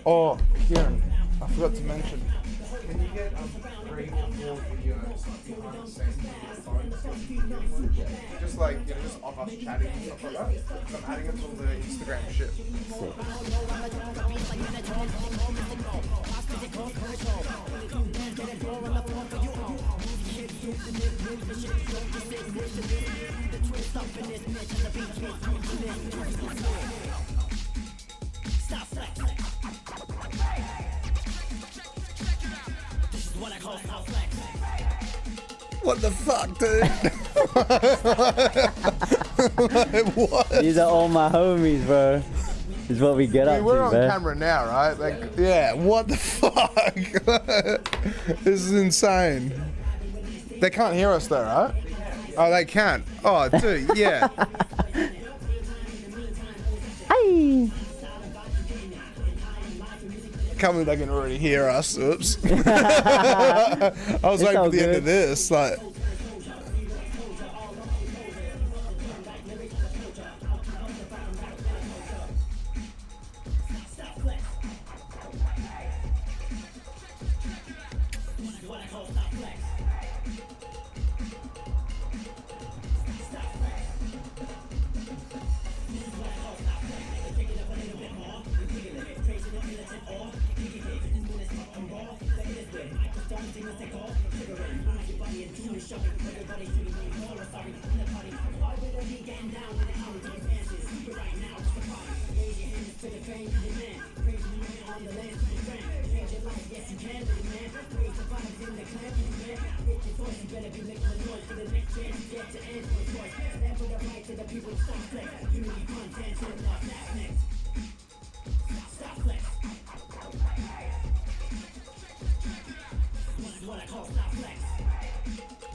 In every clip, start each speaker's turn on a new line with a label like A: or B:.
A: Oh, Kieran, I forgot to mention. Can you get 3 or 4 videos behind the scenes with your phone? Just like, you know, just of us chatting and stuff like that. So I'm adding it to all the Instagram shit. What the fuck, dude? Like, what?
B: These are all my homies, bro. This is what we get up to,
A: We're on
B: man.
A: camera now, right? Like, yeah, what the fuck? This is insane. They can't hear us though, right? Oh, they can. Oh, dude, yeah.
B: Hi.
A: Can't believe they can already hear us. Oops. I was waiting for the end of this. Like,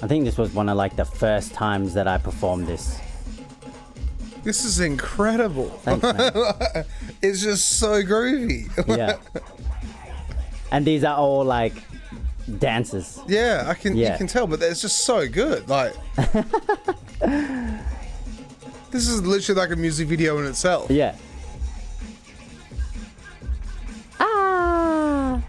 B: I think this was one of like the first times that I performed this.
A: this is incredible.
B: Thanks, man.
A: It's just so groovy.
B: Yeah. And these are all like dances.
A: Yeah, you
B: Yeah.
A: can tell, but it's just so good. Like, this is literally like a music video in itself.
B: Yeah. Ah.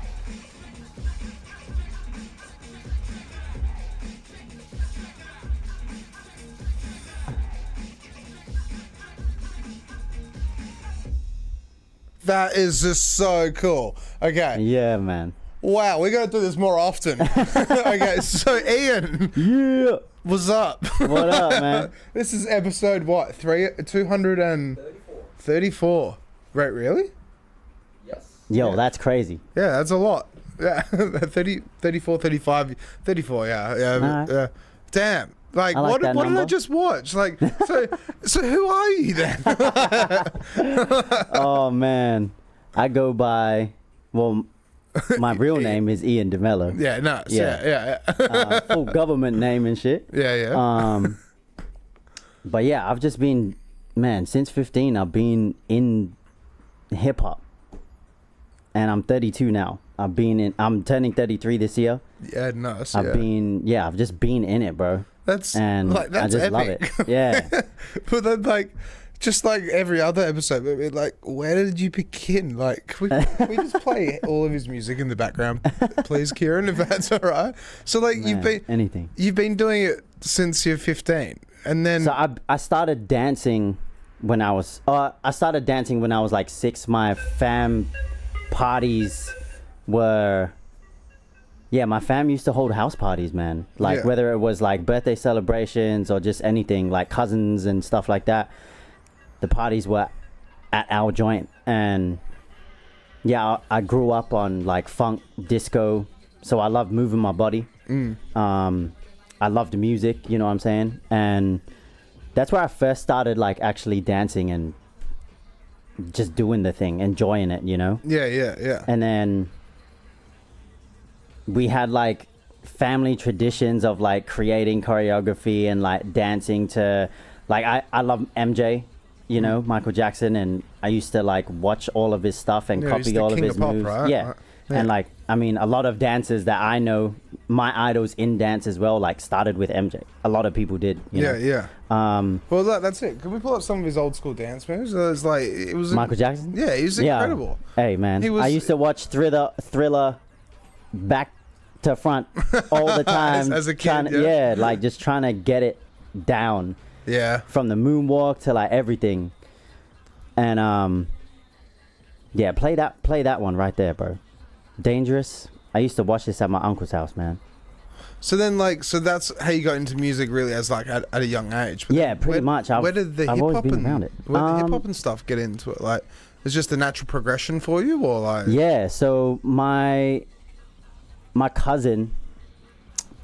A: That is just so cool. Okay.
B: Yeah, man.
A: Wow, we gotta do this more often. Okay, so Ian,
B: Yeah.
A: what's up?
B: What up, man?
A: This is episode what? 234. Right, really?
B: Yo, that's crazy.
A: Yeah, that's a lot. Yeah, 30, 34, 35, 34. Yeah, yeah,
B: Alright.
A: yeah. Damn. Like,
B: I like
A: what
B: that
A: did I
B: number.
A: just watch? Like, so who are you then?
B: Oh man, I go by. Well, my real name is Ian DeMello.
A: Yeah, nice.
B: Yeah.
A: Yeah.
B: Full government name and shit.
A: Yeah.
B: But yeah, I've just been, man, since 15. I've been in hip hop, and I'm 32 now. I'm turning 33 this year.
A: Yeah, nice.
B: I've just been in it, bro.
A: That's
B: And
A: like, that's
B: I just
A: epic.
B: love it. Yeah.
A: But then, like, just like every other episode, we're like, where did you begin? Like, can we just play all of his music in the background, please, Kieran, if that's all right? So, like,
B: Man, anything.
A: you've been doing it since you're 15, and then
B: So I started dancing when I was like 6. My fam parties were, my fam used to hold house parties, man. Like,
A: Yeah.
B: whether it was like birthday celebrations or just anything, like cousins and stuff like that, the parties were at our joint. And yeah, I grew up on like funk, disco, so I loved moving my body. I loved music, you know what I'm saying? And that's where I first started like actually dancing and just doing the thing, enjoying it, you know?
A: yeah.
B: And then we had like family traditions of like creating choreography and like dancing to, like, I love MJ, you know, Michael Jackson, and I used to like watch all of his stuff and
A: Yeah, he's
B: copy
A: the
B: all of
A: king
B: his
A: of pop,
B: moves.
A: right?
B: Yeah.
A: Right. Yeah.
B: And like, I mean, a lot of dances that I know my idols in dance as well, like, started with MJ. A lot of people did. You know?
A: Yeah. Well, that's it. Can we pull up some of his old school dance moves? It was
B: Michael Jackson?
A: Yeah, he was incredible.
B: Hey, man. I used to watch Thriller back to front all the time.
A: as a kid,
B: like, just trying to get it down.
A: Yeah.
B: From the moonwalk to, like, everything. And, yeah, play that one right there, bro. Dangerous. I used to watch this at my uncle's house, man.
A: So then, so that's how you got into music, really, as like at a young age. But
B: yeah, pretty much.
A: Where did the
B: I've
A: hip
B: always
A: hop
B: been
A: and
B: around it.
A: Where did the hip hop and stuff get into it? Like, it's just a natural progression for you, or like?
B: Yeah. So my cousin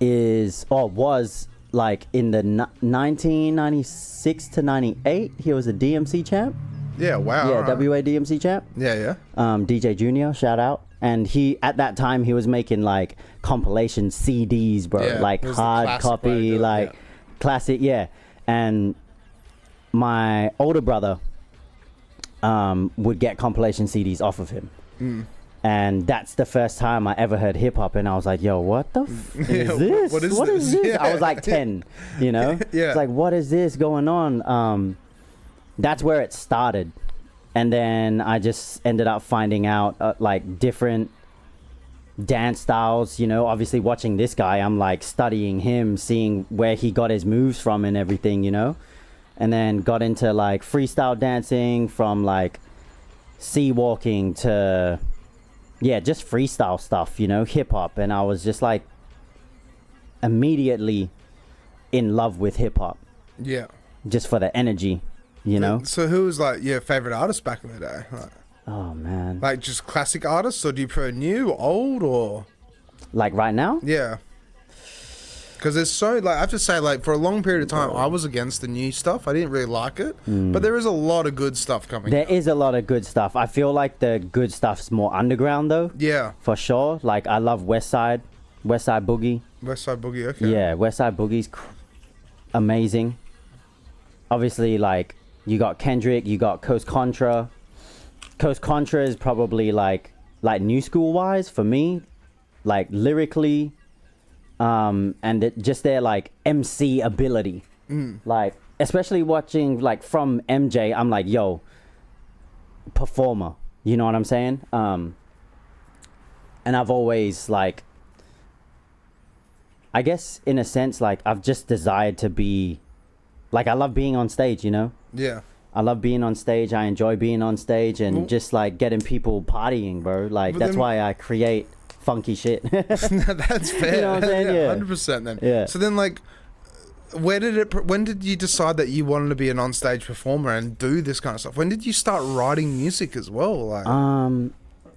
B: was like in the 1996 to 98. He was a DMC champ.
A: Yeah. Wow.
B: Yeah,
A: right.
B: WA DMC champ.
A: Yeah.
B: DJ Junior, shout out. And at that time he was making like compilation CDs, bro.
A: Yeah,
B: like hard copy, like classic, yeah. And my older brother would get compilation CDs off of him. And that's the first time I ever heard hip hop, and I was like, "Yo, what the is this?
A: What is this?" Yeah.
B: I was like 10, you know.
A: Yeah.
B: It's like, what is this going on? That's where it started, and then I just ended up finding out like different dance styles. You know, obviously watching this guy, I'm like studying him, seeing where he got his moves from and everything. You know, and then got into like freestyle dancing, from like sea walking to just freestyle stuff, you know, hip hop. And I was just like immediately in love with hip hop.
A: Yeah.
B: Just for the energy, you know.
A: So who was like your favorite artist back in the day? Like,
B: oh man.
A: Like just classic artists, or do you prefer new, old, or
B: like right now?
A: Yeah. Because there's so, like, I have to say, like, for a long period of time, I was against the new stuff. I didn't really like it. But there is a lot of good stuff coming
B: There
A: out.
B: is a lot of good stuff. I feel like the good stuff's more underground, though.
A: Yeah.
B: For sure. Like, I love West Side Boogie.
A: West Side Boogie, okay.
B: Yeah, West Side Boogie's amazing. Obviously, like, you got Kendrick, you got Coast Contra. Coast Contra is probably, like new school-wise, for me. Like, lyrically... and just their like MC ability, like especially watching like from MJ, I'm like, yo, performer, you know what I'm saying? And I've always like, I guess in a sense, like I've just desired to be, like I love being on stage, you know?
A: Yeah.
B: I love being on stage. I enjoy being on stage and just like getting people partying, bro. Like that's why I create funky shit.
A: That's fair.
B: You know what I'm saying? Yeah.
A: 100% then.
B: Yeah.
A: So then, like, when did you decide that you wanted to be an on-stage performer and do this kind of stuff? When did you start writing music as well? Like,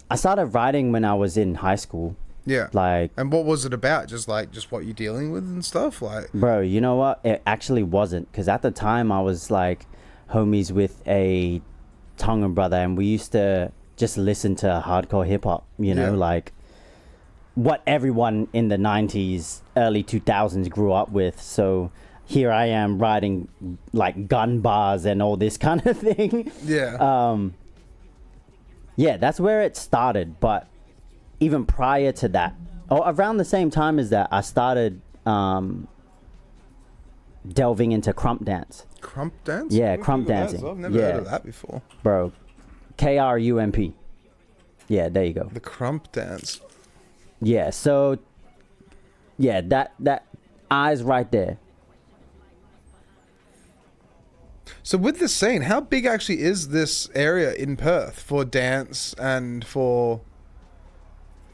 B: I started writing when I was in high school.
A: Yeah.
B: Like,
A: and what was it about? Just what you're dealing with and stuff? Like,
B: bro, you know what? It actually wasn't, because at the time I was like homies with a Tongan brother, and we used to just listen to hardcore hip hop, you know, like what everyone in the 90s, early 2000s grew up with. So here I am writing like gun bars and all this kind of thing.
A: Yeah.
B: Yeah, that's where it started. But even prior to that, or around the same time as that, I started delving into crump dance.
A: Crump dance?
B: Yeah, crump dancing.
A: I've never heard of that before.
B: Bro, KRUMP. Yeah, there you go.
A: The crump dance.
B: Yeah, so yeah, that eyes right there.
A: So with the scene, how big actually is this area in Perth for dance and for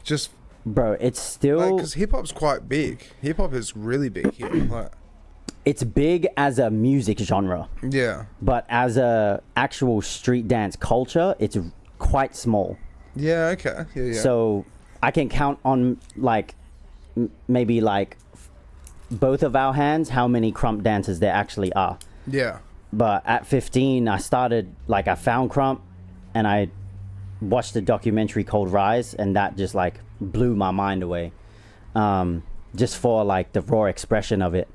A: just...
B: Bro, it's still...
A: Because hip-hop's quite big. Hip-hop is really big here. Like,
B: it's big as a music genre.
A: Yeah.
B: But as a actual street dance culture, it's quite small.
A: Yeah, okay. Yeah.
B: So I can count on like maybe like both of our hands how many crump dancers there actually are.
A: Yeah.
B: But at 15, I started, like, I found crump and I watched a documentary called Rise, and that just like blew my mind away. Just for like the raw expression of it.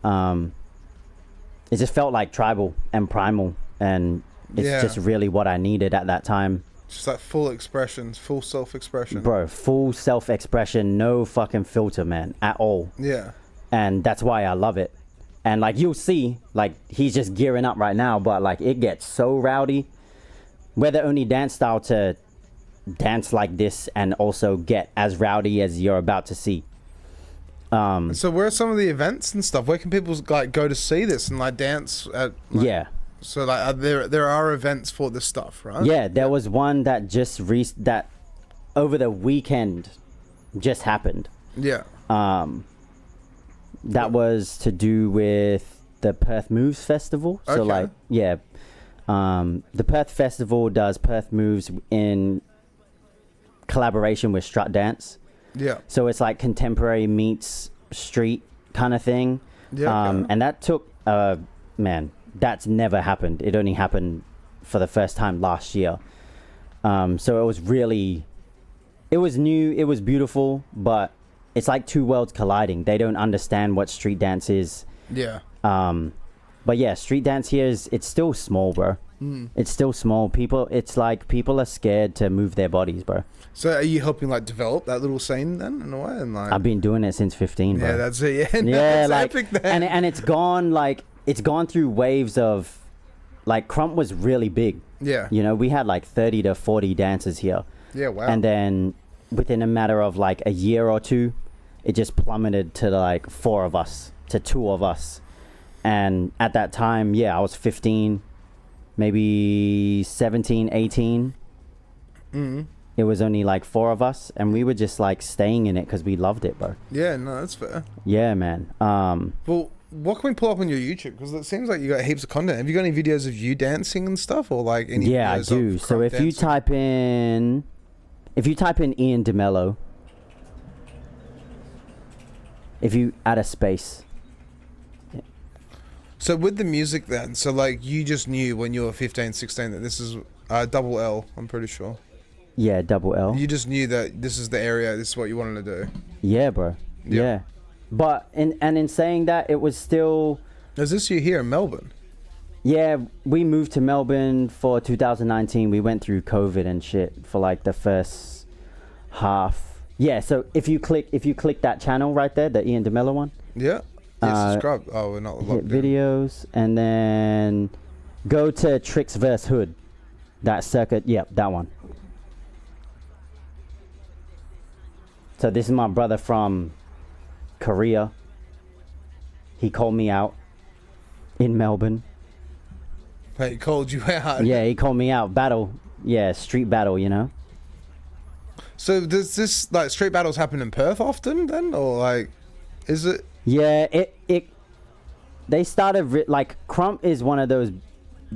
B: It just felt like tribal and primal, and it's just really what I needed at that time.
A: Just like full expressions, full self-expression.
B: Bro, full self-expression, no fucking filter, man, at all.
A: Yeah.
B: And that's why I love it. And like you'll see, like he's just gearing up right now, but like it gets so rowdy. We're the only dance style to dance like this and also get as rowdy as you're about to see.
A: So where are some of the events and stuff? Where can people like go to see this and like dance at? Like,
B: yeah.
A: So like there are events for this stuff, right?
B: Yeah, there was one that just that over the weekend just happened.
A: Yeah.
B: That was to do with the Perth Moves Festival. So
A: Okay.
B: like, yeah, the Perth Festival does Perth Moves in collaboration with Strut Dance.
A: Yeah.
B: So it's like contemporary meets street kind of thing.
A: Yeah. Okay.
B: And that took, man, that's never happened. It only happened for the first time last year. So it was really, it was new, it was beautiful, but it's like two worlds colliding. They don't understand what street dance is.
A: Yeah.
B: But yeah, street dance here it's still small, bro. It's still small. It's like people are scared to move their bodies, bro.
A: So are you helping like develop that little scene then in a way? And like,
B: I've been doing it since 15, bro.
A: yeah, that's it. Yeah,
B: Yeah,
A: that's
B: like,
A: epic then.
B: and it's gone through waves of, like, Crump was really big.
A: Yeah.
B: You know, we had like 30 to 40 dancers here.
A: Yeah. Wow.
B: And then within a matter of like a year or two, it just plummeted to like 4 of us, to 2 of us. And at that time, yeah, I was 15, maybe 17, 18. It was only like 4 of us, and we were just like staying in it because we loved it, bro.
A: Yeah. No, that's fair.
B: Yeah, man.
A: Well, what can we pull up on your YouTube? Because it seems like you got heaps of content. Have you got any videos of you dancing and stuff, or like any?
B: Yeah, I
A: videos
B: do.
A: of
B: So
A: Crump
B: if you
A: dancing?
B: type in Ian DeMello, if you add a space.
A: So with the music then, so like you just knew when you were 15, 16 that this is double L, I'm pretty sure.
B: Yeah, double L.
A: You just knew that this is the area, this is what you wanted to do.
B: Yeah, bro.
A: Yep.
B: Yeah. But in saying that, it was still...
A: Is this you here in Melbourne?
B: Yeah, we moved to Melbourne for 2019. We went through COVID and shit for like the first half. Yeah, so if you click that channel right there, the Ian DeMello one.
A: Yeah. Yeah, subscribe. Oh, we're not
B: Hit
A: locked in.
B: videos and then go to Tricks vs Hood. That circuit, yep, that one. So this is my brother from Korea. He called me out in Melbourne.
A: Hey, he called you out.
B: Yeah, he called me out. Battle. Yeah, street battle, you know?
A: So does this, like, street battles happen in Perth often then? Or, like, is it?
B: Yeah, they started, like, Crump is one of those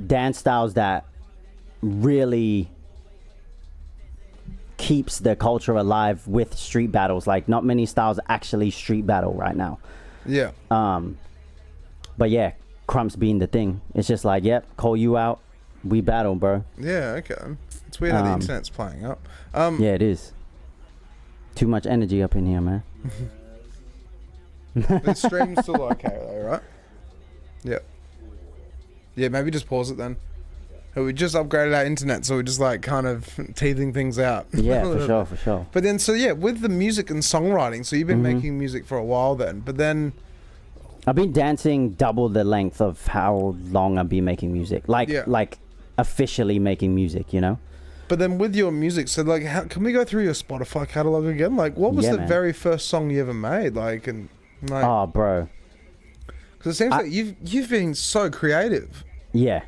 B: dance styles that really keeps the culture alive with street battles. Like, not many styles actually street battle right now.
A: Yeah.
B: But yeah, Crump's being the thing. It's just like, yep, call you out, we battle, bro.
A: Yeah, okay. It's weird how the internet's playing up.
B: Yeah, it is. Too much energy up in here, man.
A: The stream's still okay though, right? Yeah. Yeah, maybe just pause it then. We just upgraded our internet, so we're just like kind of teething things out.
B: Yeah, for sure.
A: But then, so yeah, with the music and songwriting, so you've been making music for a while then, but then...
B: I've been dancing double the length of how long I've been making music. Like,
A: Yeah.
B: like officially making music, you know?
A: But then with your music, so like, how, can we go through your Spotify catalog again? Like, what was
B: Yeah,
A: the
B: man.
A: very first song you ever made? Like, and like,
B: Oh, bro.
A: because it seems like you've been so creative.
B: Yeah.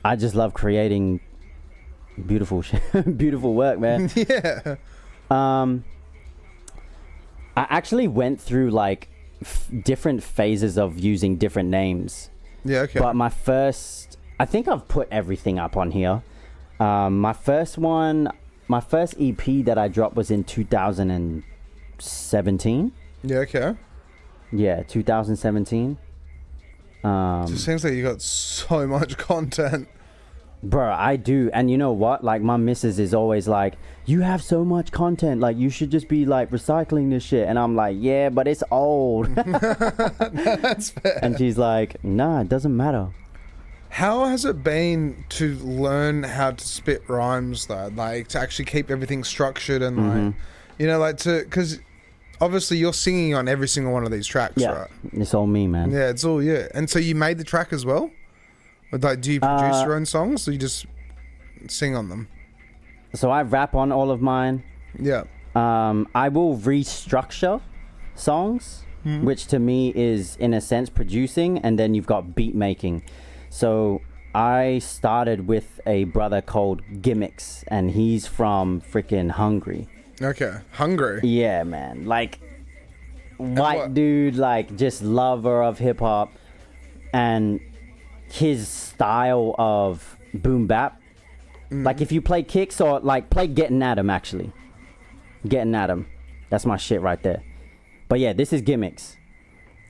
B: I just love creating beautiful shit, beautiful work, man.
A: Yeah.
B: I actually went through like different phases of using different names.
A: Yeah. Okay.
B: But my first, I think I've put everything up on here. My first EP that I dropped was in 2017.
A: Yeah. Okay.
B: Yeah, 2017.
A: It seems like you got so much content.
B: Bro, I do. And you know what? Like, my missus is always like, you have so much content. Like, you should just be, like, recycling this shit. And I'm like, yeah, but it's old.
A: That's fair.
B: And she's like, nah, it doesn't matter.
A: How has it been to learn how to spit rhymes though? Like to actually keep everything structured and like, you know, like because obviously you're singing on every single one of these tracks, right?
B: It's all me, man.
A: Yeah, it's all you. And so you made the track as well? Or like, do you produce your own songs or you just sing on them?
B: So I rap on all of mine.
A: Yeah.
B: I will restructure songs, which to me is in a sense producing, and then you've got beat making. So I started with a brother called Gimmicks, and he's from freaking Hungary.
A: Okay, Hungary.
B: Yeah, man. Like white dude, like just lover of hip hop, and his style of boom bap. Like if you play kicks or like play Getting At 'Em, actually. Getting At 'Em. That's my shit right there. But yeah, this is Gimmicks.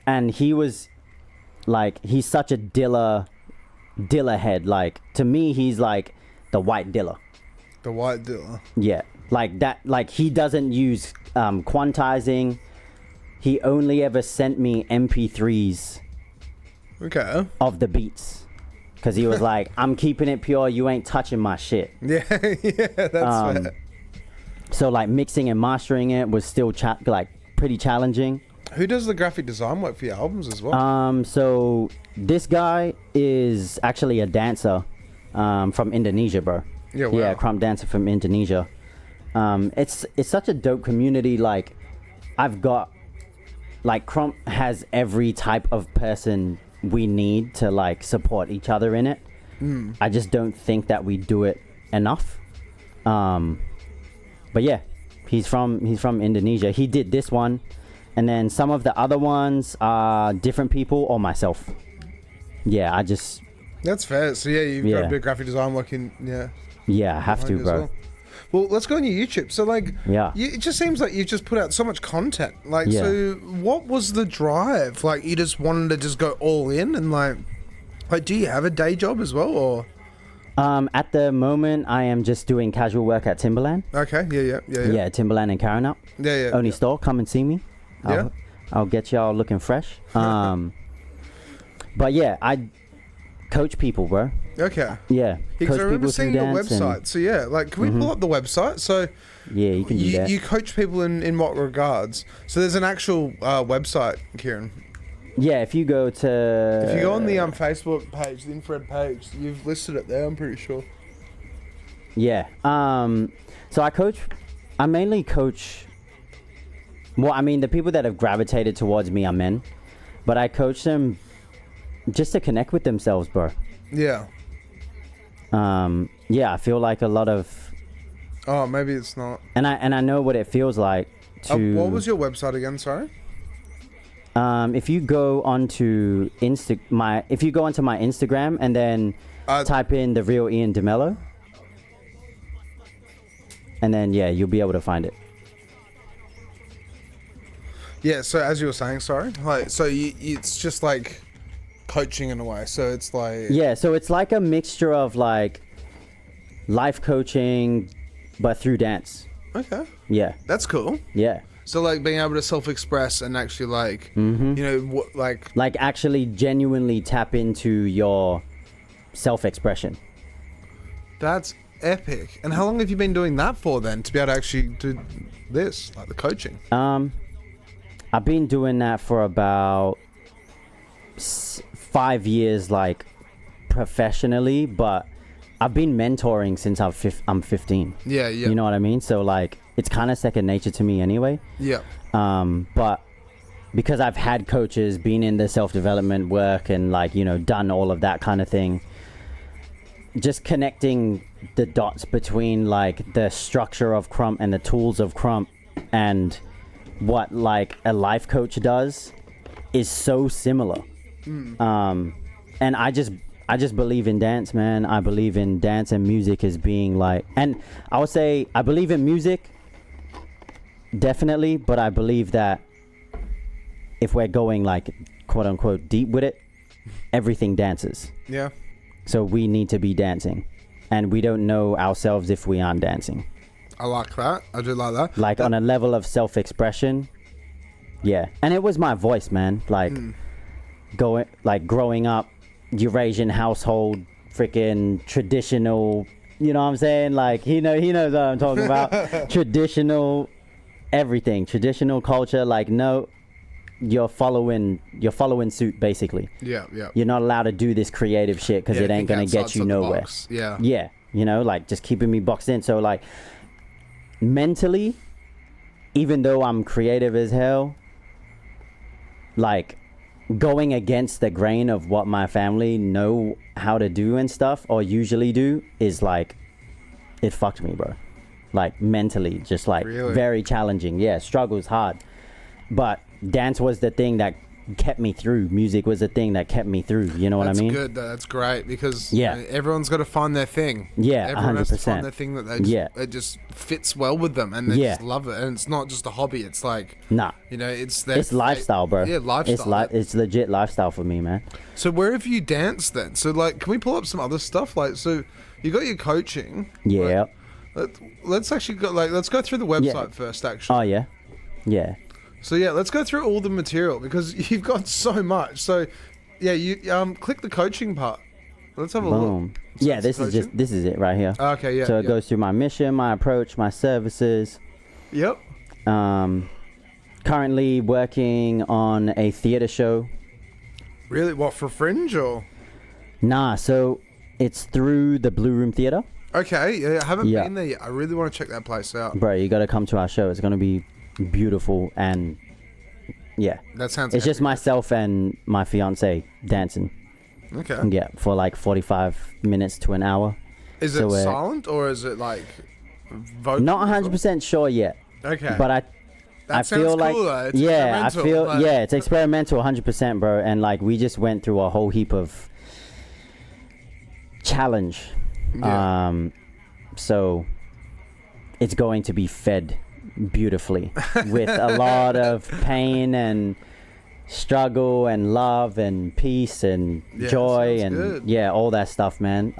B: And he was like, he's such a Dilla head. Like to me, he's like the white Dilla.
A: The white Dilla.
B: Yeah. Like that, like he doesn't use quantizing. He only ever sent me MP3s of the beats. Because he was like, I'm keeping it pure, you ain't touching my shit.
A: Yeah, yeah, that's fair.
B: So like mixing and mastering it was still like pretty challenging.
A: Who does the graphic design work for your albums as well?
B: So this guy is actually a dancer from Indonesia, bro.
A: Yeah, wow.
B: Yeah, crump dancer from Indonesia. It's such a dope community. Like I've got, like Crump has every type of person we need to like support each other in it. I just don't think that we do it enough. But yeah, he's from Indonesia. He did this one, and then some of the other ones are different people or myself. Yeah, I just.
A: That's fair. So yeah, you've got a bit of graphic design working.
B: Yeah, I have to, bro.
A: Well, let's go on your YouTube. So, like, it just seems like you've just put out so much content. Like, so what was the drive? Like, you just wanted to just go all in and, like, do you have a day job as well, or?
B: At the moment, I am just doing casual work at Timberland.
A: Okay, yeah.
B: Timberland and Carron up.
A: Yeah.
B: Only store, come and see me. I'll get y'all looking fresh. But yeah, I coach people, bro.
A: Okay.
B: Yeah.
A: Because I remember seeing your website. So yeah, like, can we pull up the website? So
B: yeah, you can do that.
A: You coach people in what regards? So there's an actual website, Kieran.
B: Yeah, if you go on
A: the Facebook page, the Infrared page, you've listed it there. I'm pretty sure.
B: Yeah. So I mainly coach. Well, I mean, the people that have gravitated towards me are men, but I coach them just to connect with themselves, bro.
A: Yeah.
B: Yeah, I feel like a lot of.
A: Oh, maybe it's not.
B: And I know what it feels like to.
A: What was your website again? Sorry.
B: If you go onto my Instagram and then type in The Real Ian DeMello, and then you'll be able to find it.
A: Yeah. So as you were saying, sorry. Like, so it's just like coaching in a way. So it's like.
B: Yeah. So it's like a mixture of like life coaching, but through dance.
A: Okay.
B: Yeah.
A: That's cool.
B: Yeah.
A: So like being able to self-express and actually like, you know, like
B: actually genuinely tap into your self-expression.
A: That's epic. And how long have you been doing that for then, to be able to actually do this, like the coaching?
B: I've been doing that for about 5 years, like professionally, but I've been mentoring since I'm 15.
A: Yeah.
B: You know what I mean? So like, it's kind of second nature to me anyway.
A: Yeah.
B: But because I've had coaches, been in the self-development work and like, you know, done all of that kind of thing, just connecting the dots between like the structure of Crump and the tools of Crump and what like a life coach does is so similar. And I just believe in dance, man. I believe in dance and music as being like, and I would say I believe in music, definitely, but I believe that if we're going like quote unquote deep with it, everything dances.
A: Yeah.
B: So we need to be dancing, and we don't know ourselves if we aren't dancing.
A: I like that. I do like that.
B: Like on a level of self-expression. Yeah. And it was my voice, man. Like growing up Eurasian household, freaking traditional. You know what I'm saying? Like he knows what I'm talking about. Traditional, everything, traditional culture. Like no, you're following suit basically.
C: Yeah.
B: You're not allowed to do this creative shit because it ain't gonna get you nowhere. Yeah. You know, like just keeping me boxed in. So like mentally, even though I'm creative as hell, like going against the grain of what my family know how to do and stuff or usually do is like it fucked me, bro. Like mentally, just like very challenging. Yeah, struggles hard. But dance was the thing that kept me through. Music was the thing that kept me through. You know what I mean?
C: That's good. That's great because you know, everyone's got to find their thing.
B: Yeah,
C: everyone
B: 100%.
C: has to find their thing that they just, it just fits well with them and they just love it. And it's not just a hobby. It's like you know, it's
B: lifestyle, bro.
C: Yeah, lifestyle.
B: It's legit lifestyle for me, man.
C: So where have you danced then? So like, can we pull up some other stuff? Like, so you got your coaching.
B: Yeah.
C: Like, let's actually go. Like, let's go through the website first. Actually.
B: Oh yeah. Yeah.
C: So yeah, let's go through all the material because you've got so much. So yeah, you click the coaching part. Let's have a look. So
B: yeah, this is it right here.
C: Okay, yeah.
B: So it goes through my mission, my approach, my services.
C: Yep.
B: Currently working on a theater show.
C: Really? What, for Fringe or?
B: Nah, so it's through the Blue Room Theater.
C: Okay, yeah, I haven't been there yet. I really want to check that place out.
B: Bro, you got to come to our show. It's going to be beautiful and
C: that sounds
B: it's just myself and my fiance dancing.
C: Okay.
B: Yeah, for like 45 minutes to an hour.
C: Is it silent or is it like vocal?
B: Not 100% sure yet.
C: Okay.
B: But I feel like
C: though.
B: It's experimental 100%, bro. And like we just went through a whole heap of challenge. So it's going to be fed beautifully with a lot of pain and struggle and love and peace and joy and all that stuff, man.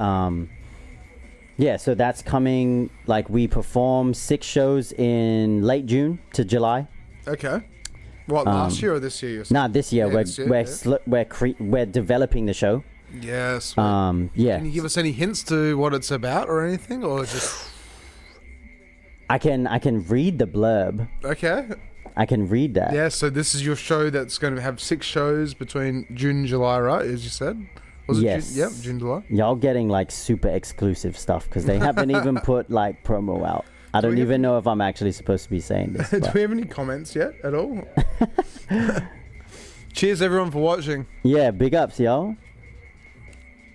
B: So that's coming. Like we perform 6 shows in late June to July.
C: Okay. What, last year or this year?
B: Nah, this year. We're developing the show.
C: Yes.
B: Can
C: you give us any hints to what it's about or anything, or just?
B: I can read the blurb.
C: Okay.
B: I can read that.
C: Yeah, so this is your show that's going to have 6 shows between June and July, right? As you said. Was it June? Yep, June, July.
B: Y'all getting like super exclusive stuff because they haven't even put like promo out. I don't even know if I'm actually supposed to be saying this.
C: Do we have any comments yet at all? Cheers everyone for watching.
B: Yeah, big ups, y'all.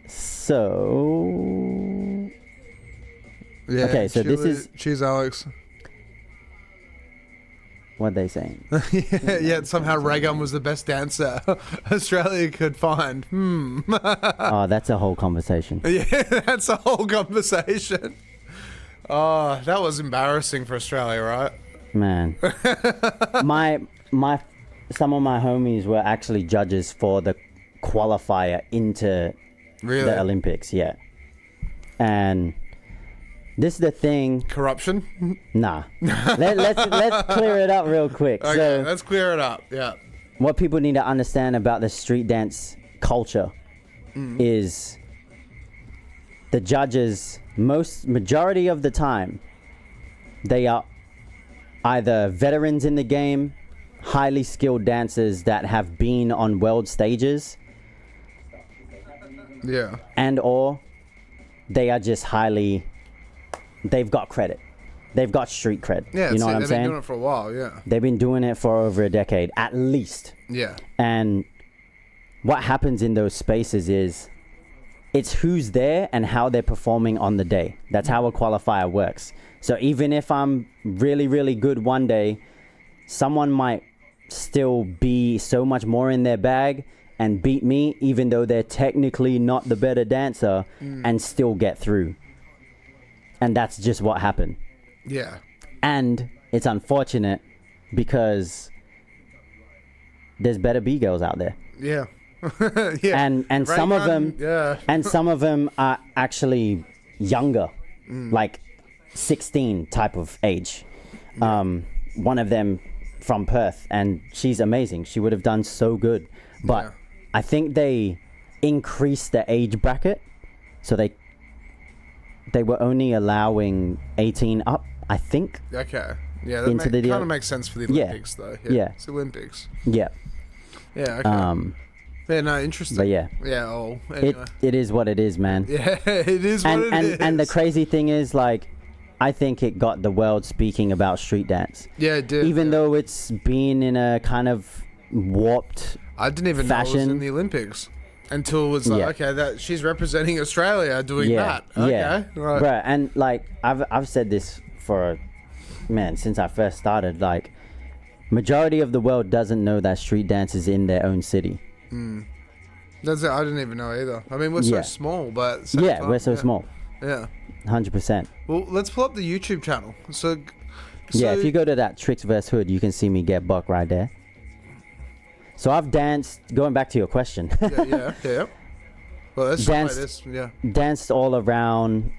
B: So okay, so this is
C: cheers, Alex.
B: What are they saying?
C: Somehow Raygun was the best dancer Australia could find.
B: Oh, that's a whole conversation.
C: Yeah, that's a whole conversation. Oh, that was embarrassing for Australia, right?
B: Man, my some of my homies were actually judges for the qualifier into the Olympics. Yeah, and this is the thing.
C: Corruption?
B: Nah. Let's clear it up real quick.
C: Okay,
B: so,
C: let's clear it up. Yeah.
B: What people need to understand about the street dance culture is the judges, majority of the time, they are either veterans in the game, highly skilled dancers that have been on world stages.
C: Yeah.
B: And or they are just they've got credit. They've got street cred.
C: Yeah,
B: you know what I'm saying?
C: They've been doing it for a while, yeah.
B: They've been doing it for over a decade, at least.
C: Yeah.
B: And what happens in those spaces is it's who's there and how they're performing on the day. That's how a qualifier works. So even if I'm really, really good one day, someone might still be so much more in their bag and beat me, even though they're technically not the better dancer, and still get through. And that's just what happened.
C: Yeah.
B: And it's unfortunate because there's better B-girls out there.
C: Yeah.
B: Yeah. And some of them and some of them are actually younger, like 16 type of age. One of them from Perth, and she's amazing. She would have done so good. But I think increased the age bracket, so they were only allowing 18 up, I think.
C: Okay. Yeah, that
B: Into the
C: kind
B: deal.
C: of makes sense for the
B: Yeah.
C: Olympics, though.
B: Yeah.
C: It's the Olympics.
B: Yeah.
C: Yeah, okay. Yeah, no, interesting.
B: But yeah,
C: Yeah, oh, anyway.
B: it is what it is, man.
C: Yeah, it is what it is.
B: And the crazy thing is, like, I think it got the world speaking about street dance.
C: Yeah, it did.
B: Even
C: yeah.
B: though it's been in a kind of warped
C: I didn't even know it was
B: fashion.
C: in the Olympics until it was like,
B: Yeah.
C: okay, that she's representing Australia doing
B: yeah,
C: that. Okay,
B: yeah,
C: right.
B: Bruh, and like I've said this for since I first started. Like, majority of the world doesn't know that street dance is in their own city.
C: That's it. I didn't even know either. I mean, we're so
B: Yeah.
C: small, but at the same
B: Yeah,
C: time,
B: we're so small.
C: Yeah.
B: 100%.
C: Well, let's pull up the YouTube channel. So
B: Yeah, if you go to that Tricks vs Hood, you can see me get buck right there. So I've danced. Going back to your question,
C: yeah. Well, let's try
B: Danced-
C: this. Yeah.
B: danced all around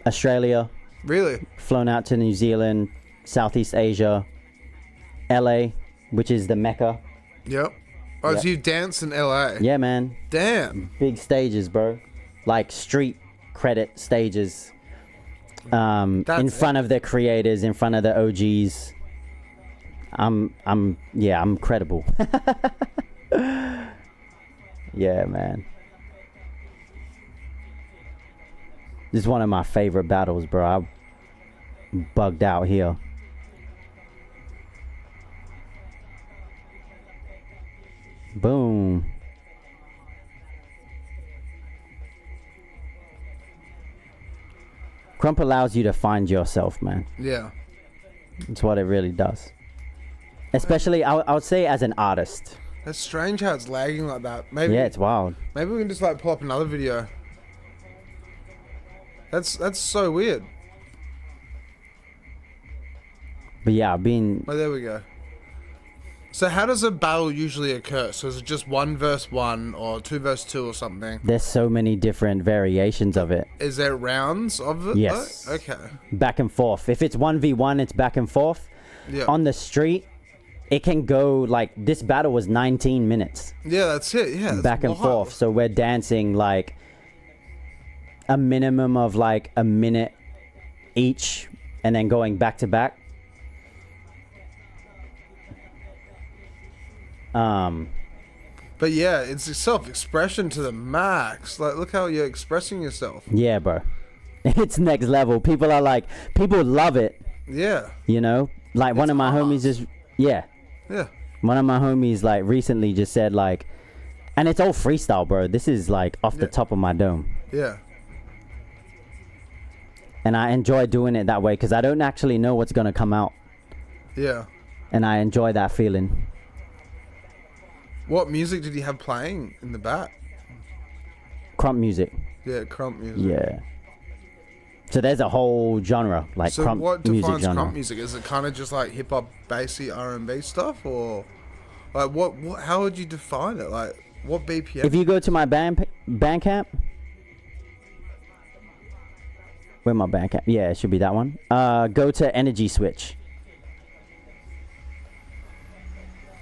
B: Australia,
C: Really?
B: flown out to New Zealand, Southeast Asia, LA, which is the Mecca.
C: Yep. Oh,
B: Yeah.
C: so you danced in LA?
B: Yeah, man.
C: Damn.
B: Big stages, bro. Like street credit stages. In
C: That's
B: front of the creators, in front of the OGs. I'm credible. Yeah, man. This is one of my favorite battles, bro. I bugged out here. Boom. Crump allows you to find yourself, man.
C: Yeah.
B: It's what it really does. Especially, I would say, as an artist.
C: That's strange how it's lagging like that. Maybe.
B: Yeah, it's wild.
C: Maybe we can just like pull up another video. That's so weird.
B: But yeah, I've been...
C: Oh, there we go. So how does a battle usually occur? So is it just 1 versus 1 or 2 versus 2 or something?
B: There's so many different variations of it.
C: Is there rounds of it?
B: Yes.
C: though? Okay.
B: Back and forth. If it's 1v1, it's back and forth.
C: Yeah.
B: On the street, it can go like... This battle was 19 minutes.
C: Yeah, that's it. Yeah. that's
B: Back and
C: wild.
B: forth. So we're dancing like a minimum of like a minute each and then going back to back.
C: But yeah, it's self-expression to the max. Like, look how you're expressing yourself.
B: Yeah, bro. It's next level. People are like, people love it,
C: Yeah.
B: you know? Like one
C: It's
B: of my
C: art.
B: homies just, yeah.
C: Yeah.
B: One of my homies like recently just said like, and it's all freestyle, bro. This is like off the
C: Yeah.
B: top of my dome.
C: Yeah.
B: And I enjoy doing it that way because I don't actually know what's going to come out.
C: Yeah.
B: And I enjoy that feeling.
C: What music did he have playing in the back?
B: Crump music.
C: Yeah, crump music.
B: Yeah. So there's a whole genre, like
C: So
B: crump
C: what
B: music
C: defines
B: genre.
C: crump music? Is it kind of just like hip hop, bassy R&B stuff, or like what? How would you define it? Like what BPM?
B: If you go to my Bandcamp, where my Bandcamp? Yeah, it should be that one. Go to Energy Switch.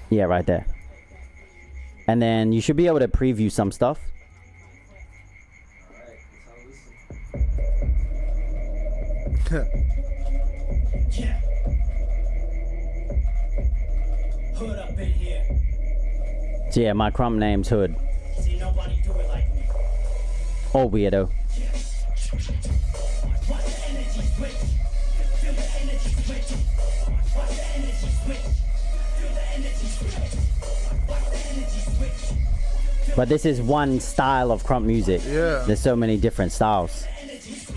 B: Yeah, right there. And then you should be able to preview some stuff.
D: Yeah. Hood up in here.
B: So yeah, my crump name's Hood.
D: See nobody do it like me.
B: Or Weirdo.
D: Watch the energy switch. Feel the energy switch. Watch the energy switch. Feel the energy switch. Watch the energy switch.
B: But this is one style of crump music.
C: Yeah.
B: There's so many different styles.
D: Energy switch.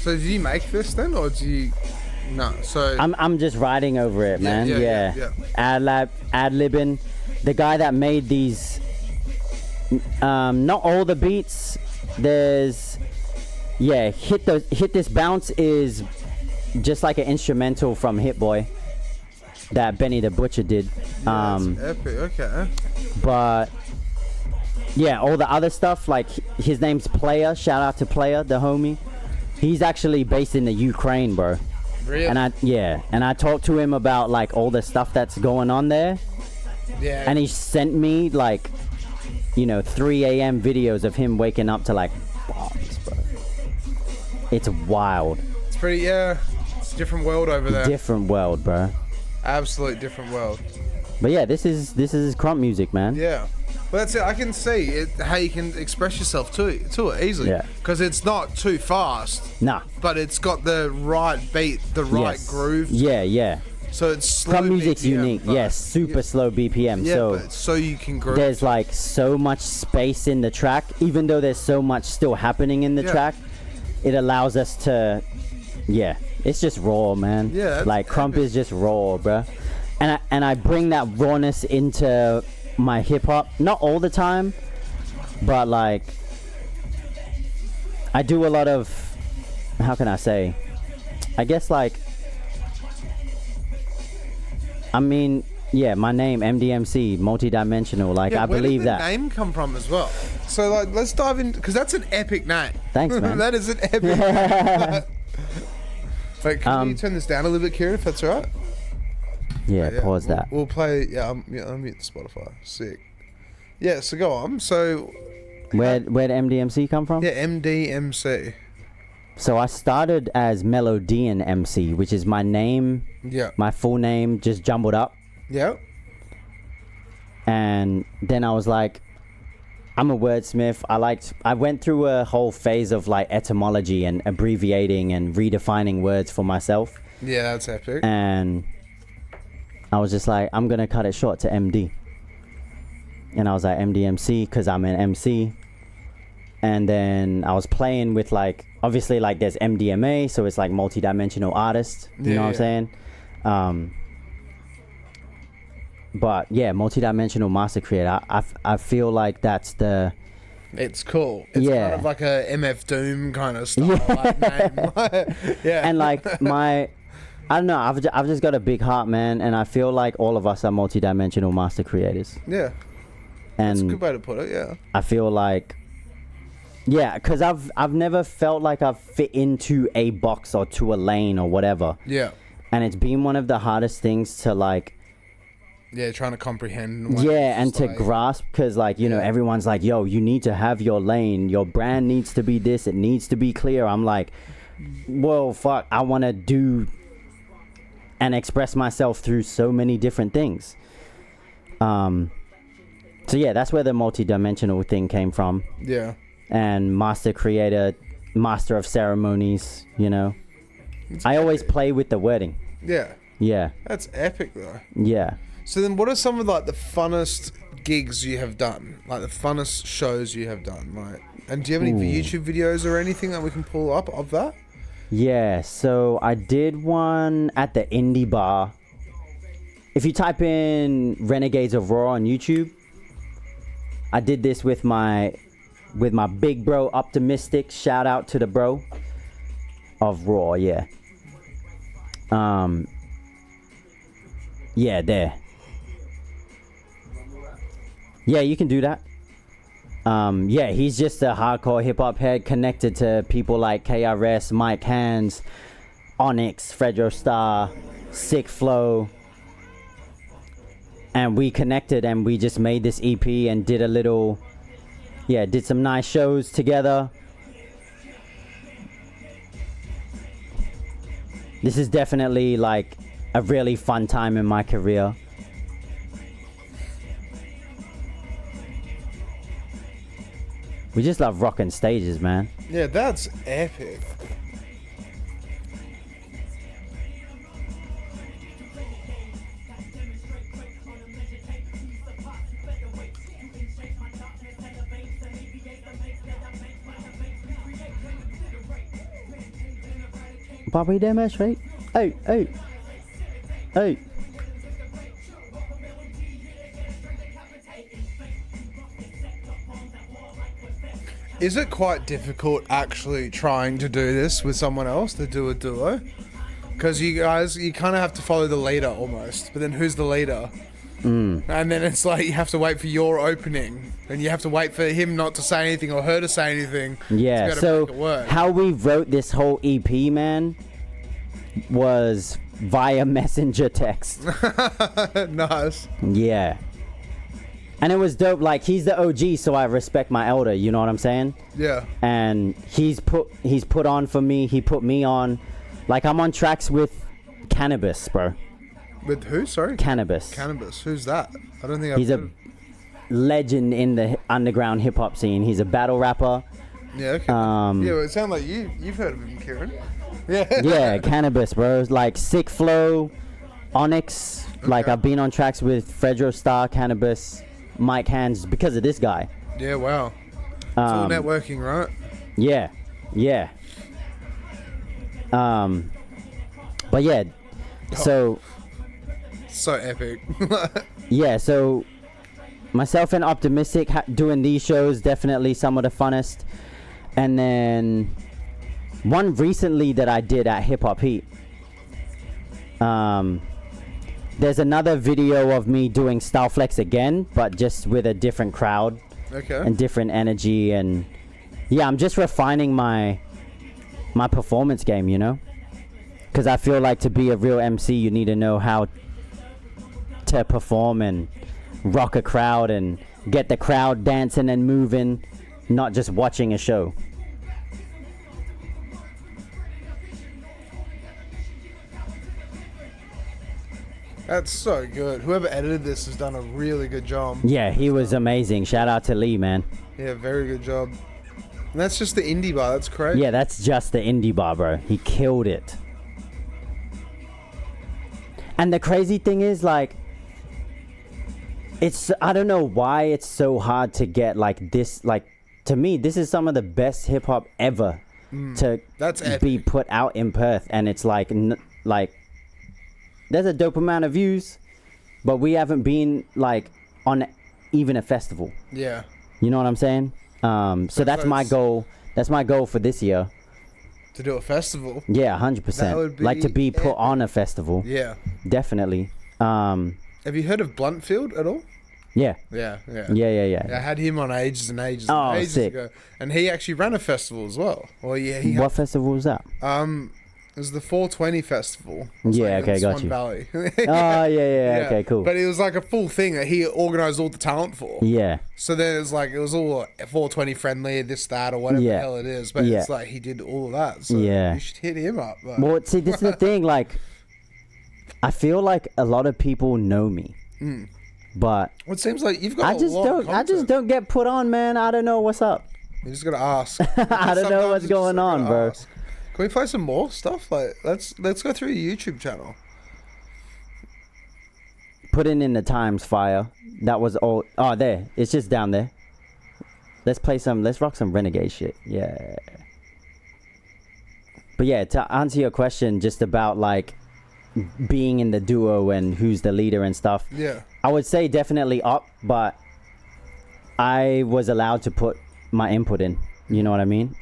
C: So do you make this then, or do you? No. So
B: I'm just riding over it, man.
C: yeah.
B: Ad-libbing. The guy that made these, not all the beats. There's, yeah, hit this bounce is just like an instrumental from Hit Boy that Benny the Butcher did.
C: that's epic. Okay.
B: But yeah, all the other stuff, like his name's Player. Shout out to Player, the homie. He's actually based in the Ukraine, bro.
C: Really?
B: And I talked to him about like all the stuff that's going on there,
C: Yeah.
B: and he sent me like, 3 a.m. videos of him waking up to like bombs, bro. It's wild.
C: It's pretty, yeah. It's a different world over there.
B: Different world, bro.
C: Absolute different world.
B: But yeah, this is crump music, man.
C: Yeah. Well, that's it. I can see it, how you can express yourself to it easily.
B: Yeah.
C: Because it's not too fast,
B: Nah.
C: but it's got the right beat, the right
B: Yes.
C: groove.
B: Yeah.
C: So it's slow
B: Crump music's
C: BPM,
B: unique.
C: but-
B: Yes, super slow BPM.
C: Yeah,
B: so
C: but so you can groove.
B: there's like so much space in the track, even though there's so much still happening in the
C: Yeah.
B: track. It allows us to, it's just raw, man.
C: Yeah, that's
B: like crump
C: epic.
B: is just raw, bro. And I bring that rawness into my hip hop, not all the time, but like I do a lot of, how can I say? I guess like, I mean, yeah, my name MDMC, MultiDimensional. Like
C: Yeah,
B: I believe
C: where did
B: that.
C: the name come from as well? So like, let's dive in because that's an epic name.
B: Thanks, man.
C: That is an epic name. Wait, can you
B: Um,
C: turn this down a little bit, Kieran, if that's all right?
B: Yeah, pause
C: we'll,
B: that.
C: We'll play. Yeah, I'll mute the Spotify. Sick. Yeah, so go on. So
B: Where'd MDMC come from?
C: yeah, MDMC.
B: So I started as Melodian MC, which is my name,
C: Yeah.
B: my full name, just jumbled up.
C: Yeah.
B: And then I was like, I'm a wordsmith. I went through a whole phase of like etymology and abbreviating and redefining words for myself.
C: Yeah, that's epic.
B: And I was just like, I'm gonna cut it short to MD. And I was like MDMC because I'm an MC. And then I was playing with like, obviously like there's MDMA, so it's like multi-dimensional artist. You know what I'm saying? But yeah, multi-dimensional MasterCreator. I feel like that's the.
C: It's cool. It's
B: Yeah.
C: kind of like a MF Doom kind of style like name. Yeah.
B: And like I don't know. I've just got a big heart, man, and I feel like all of us are multi-dimensional master creators.
C: Yeah. That's a
B: And
C: good way to put it, yeah.
B: I feel like, yeah, because I've never felt like I've fit into a box or to a lane or whatever.
C: Yeah.
B: And it's been one of the hardest things to like,
C: Yeah, trying to comprehend. Like,
B: yeah, and
C: just
B: to
C: like-
B: grasp, because like, you know,
C: Yeah.
B: everyone's like, yo, you need to have your lane. Your brand needs to be this. It needs to be clear. I'm like, well, fuck, I want to do and express myself through so many different things. So yeah, that's where the multi-dimensional thing came from.
C: Yeah.
B: And master creator, master of ceremonies, you know.
C: It's
B: I always
C: epic.
B: play with the wording.
C: Yeah.
B: Yeah,
C: That's epic, though.
B: yeah.
C: So then what are some of, like, the funnest gigs you have done? Like, the funnest shows you have done? Like, and do you have any
B: Ooh.
C: YouTube videos or anything that we can pull up of that?
B: Yeah, so I did one at the indie bar. If you type in Renegades of Raw on YouTube, I did this with my big bro Optimistic. Shout out to the bro of Raw, yeah. Yeah, there. Yeah, you can do that. Yeah, he's just a hardcore hip-hop head connected to people like KRS, Mike Hands, Onyx, Fredro Starr, Sick Flow. And we connected and we just made this EP and did a little, yeah, did some nice shows together. This is definitely like a really fun time in my career. We just love rocking stages, man.
C: Yeah, that's epic.
B: But we demonstrate. Hey, hey, hey.
C: Is it quite difficult actually trying to do this with someone else, to do a duo? Because you guys, you kind of have to follow the leader almost. But then who's the leader? And then it's like you have to wait for your opening, and you have to wait for him not to say anything or her to say anything.
B: Yeah,
C: to go to
B: so
C: make it work.
B: how we wrote this whole EP, man, was via messenger text.
C: Nice.
B: Yeah. And it was dope. Like, he's the OG, so I respect my elder, you know what I'm saying?
C: Yeah.
B: And he's put on for me, he put me on. Like, I'm on tracks with Cannabis, bro.
C: With who? Sorry.
B: Cannabis.
C: Cannabis. Who's that? I don't think I've
B: He's
C: heard
B: a
C: of-
B: legend in the underground hip hop scene. He's a battle rapper.
C: Yeah. Okay. Yeah. Well, it sounds like you've heard of him, Kieran. Yeah.
B: Yeah, Cannabis, bro. Like Sick Flow, Onyx. Like,
C: Okay.
B: I've been on tracks with Fredro Starr, Cannabis, Mike Hands because of this guy.
C: Yeah. Wow. It's all networking, right?
B: Yeah, yeah. But yeah, so
C: So epic.
B: yeah, so myself and Optimistic doing these shows, definitely some of the funnest. And then one recently that I did at Hip Hop Heat. There's another video of me doing Style Flex again, but just with a different crowd
C: Okay.
B: and different energy. And yeah, I'm just refining my performance game, you know, because I feel like to be a real MC you need to know how to perform and rock a crowd and get the crowd dancing and moving, not just watching a show.
C: That's so good. Whoever edited this has done a really good job.
B: Yeah, he was amazing. Shout out to Lee, man.
C: Yeah, very good job. And that's just the indie bar. That's crazy.
B: Yeah, that's just the indie bar, bro. He killed it. And the crazy thing is, like, it's, I don't know why it's so hard to get like this. Like, to me, this is some of the best hip hop ever to
C: That's
B: be
C: epic.
B: put out in Perth. And it's like, like, there's a dope amount of views, but we haven't been like on even a festival.
C: Yeah.
B: You know what I'm saying? So that's my
C: close.
B: goal. That's my goal for this year.
C: To do a festival.
B: Yeah,
C: That
B: 100%.
C: would
B: Like to be
C: be
B: put
C: epic.
B: on a festival.
C: Yeah.
B: Definitely.
C: Have you heard of Bluntfield at all?
B: Yeah.
C: Yeah. Yeah.
B: Yeah.
C: I had him on ages and ages
B: Oh,
C: and ages
B: sick.
C: ago, and he actually ran a festival as well. Well, yeah, he had,
B: What festival was that?
C: it was the 420 festival. It was
B: Yeah,
C: in
B: okay, got
C: Swan
B: you.
C: Valley.
B: Oh, yeah. Okay, cool.
C: But it was like a full thing that he organised all the talent for.
B: Yeah.
C: So then it was like it was all 420 friendly, this, that, or whatever
B: Yeah.
C: the hell it is. But
B: Yeah.
C: it's like he did all of that. So
B: Yeah.
C: you should hit him up. But
B: Well, see, this is the thing. Like, I feel like a lot of people know me, but
C: it seems like you've got
B: I
C: a
B: just
C: lot of
B: don't. I just
C: content.
B: don't get put on, man. I don't know what's up.
C: You just gotta ask.
B: I don't know what's going on, bro.
C: Can we play some more stuff? Like let's go through your YouTube channel.
B: Put it in the Times file. That was all. Oh, there. It's just down there. Let's play some. Let's rock some Renegade shit. Yeah. But yeah, to answer your question, just about like being in the duo and who's the leader and stuff.
C: Yeah.
B: I would say definitely up, but I was allowed to put my input in. You know what I mean?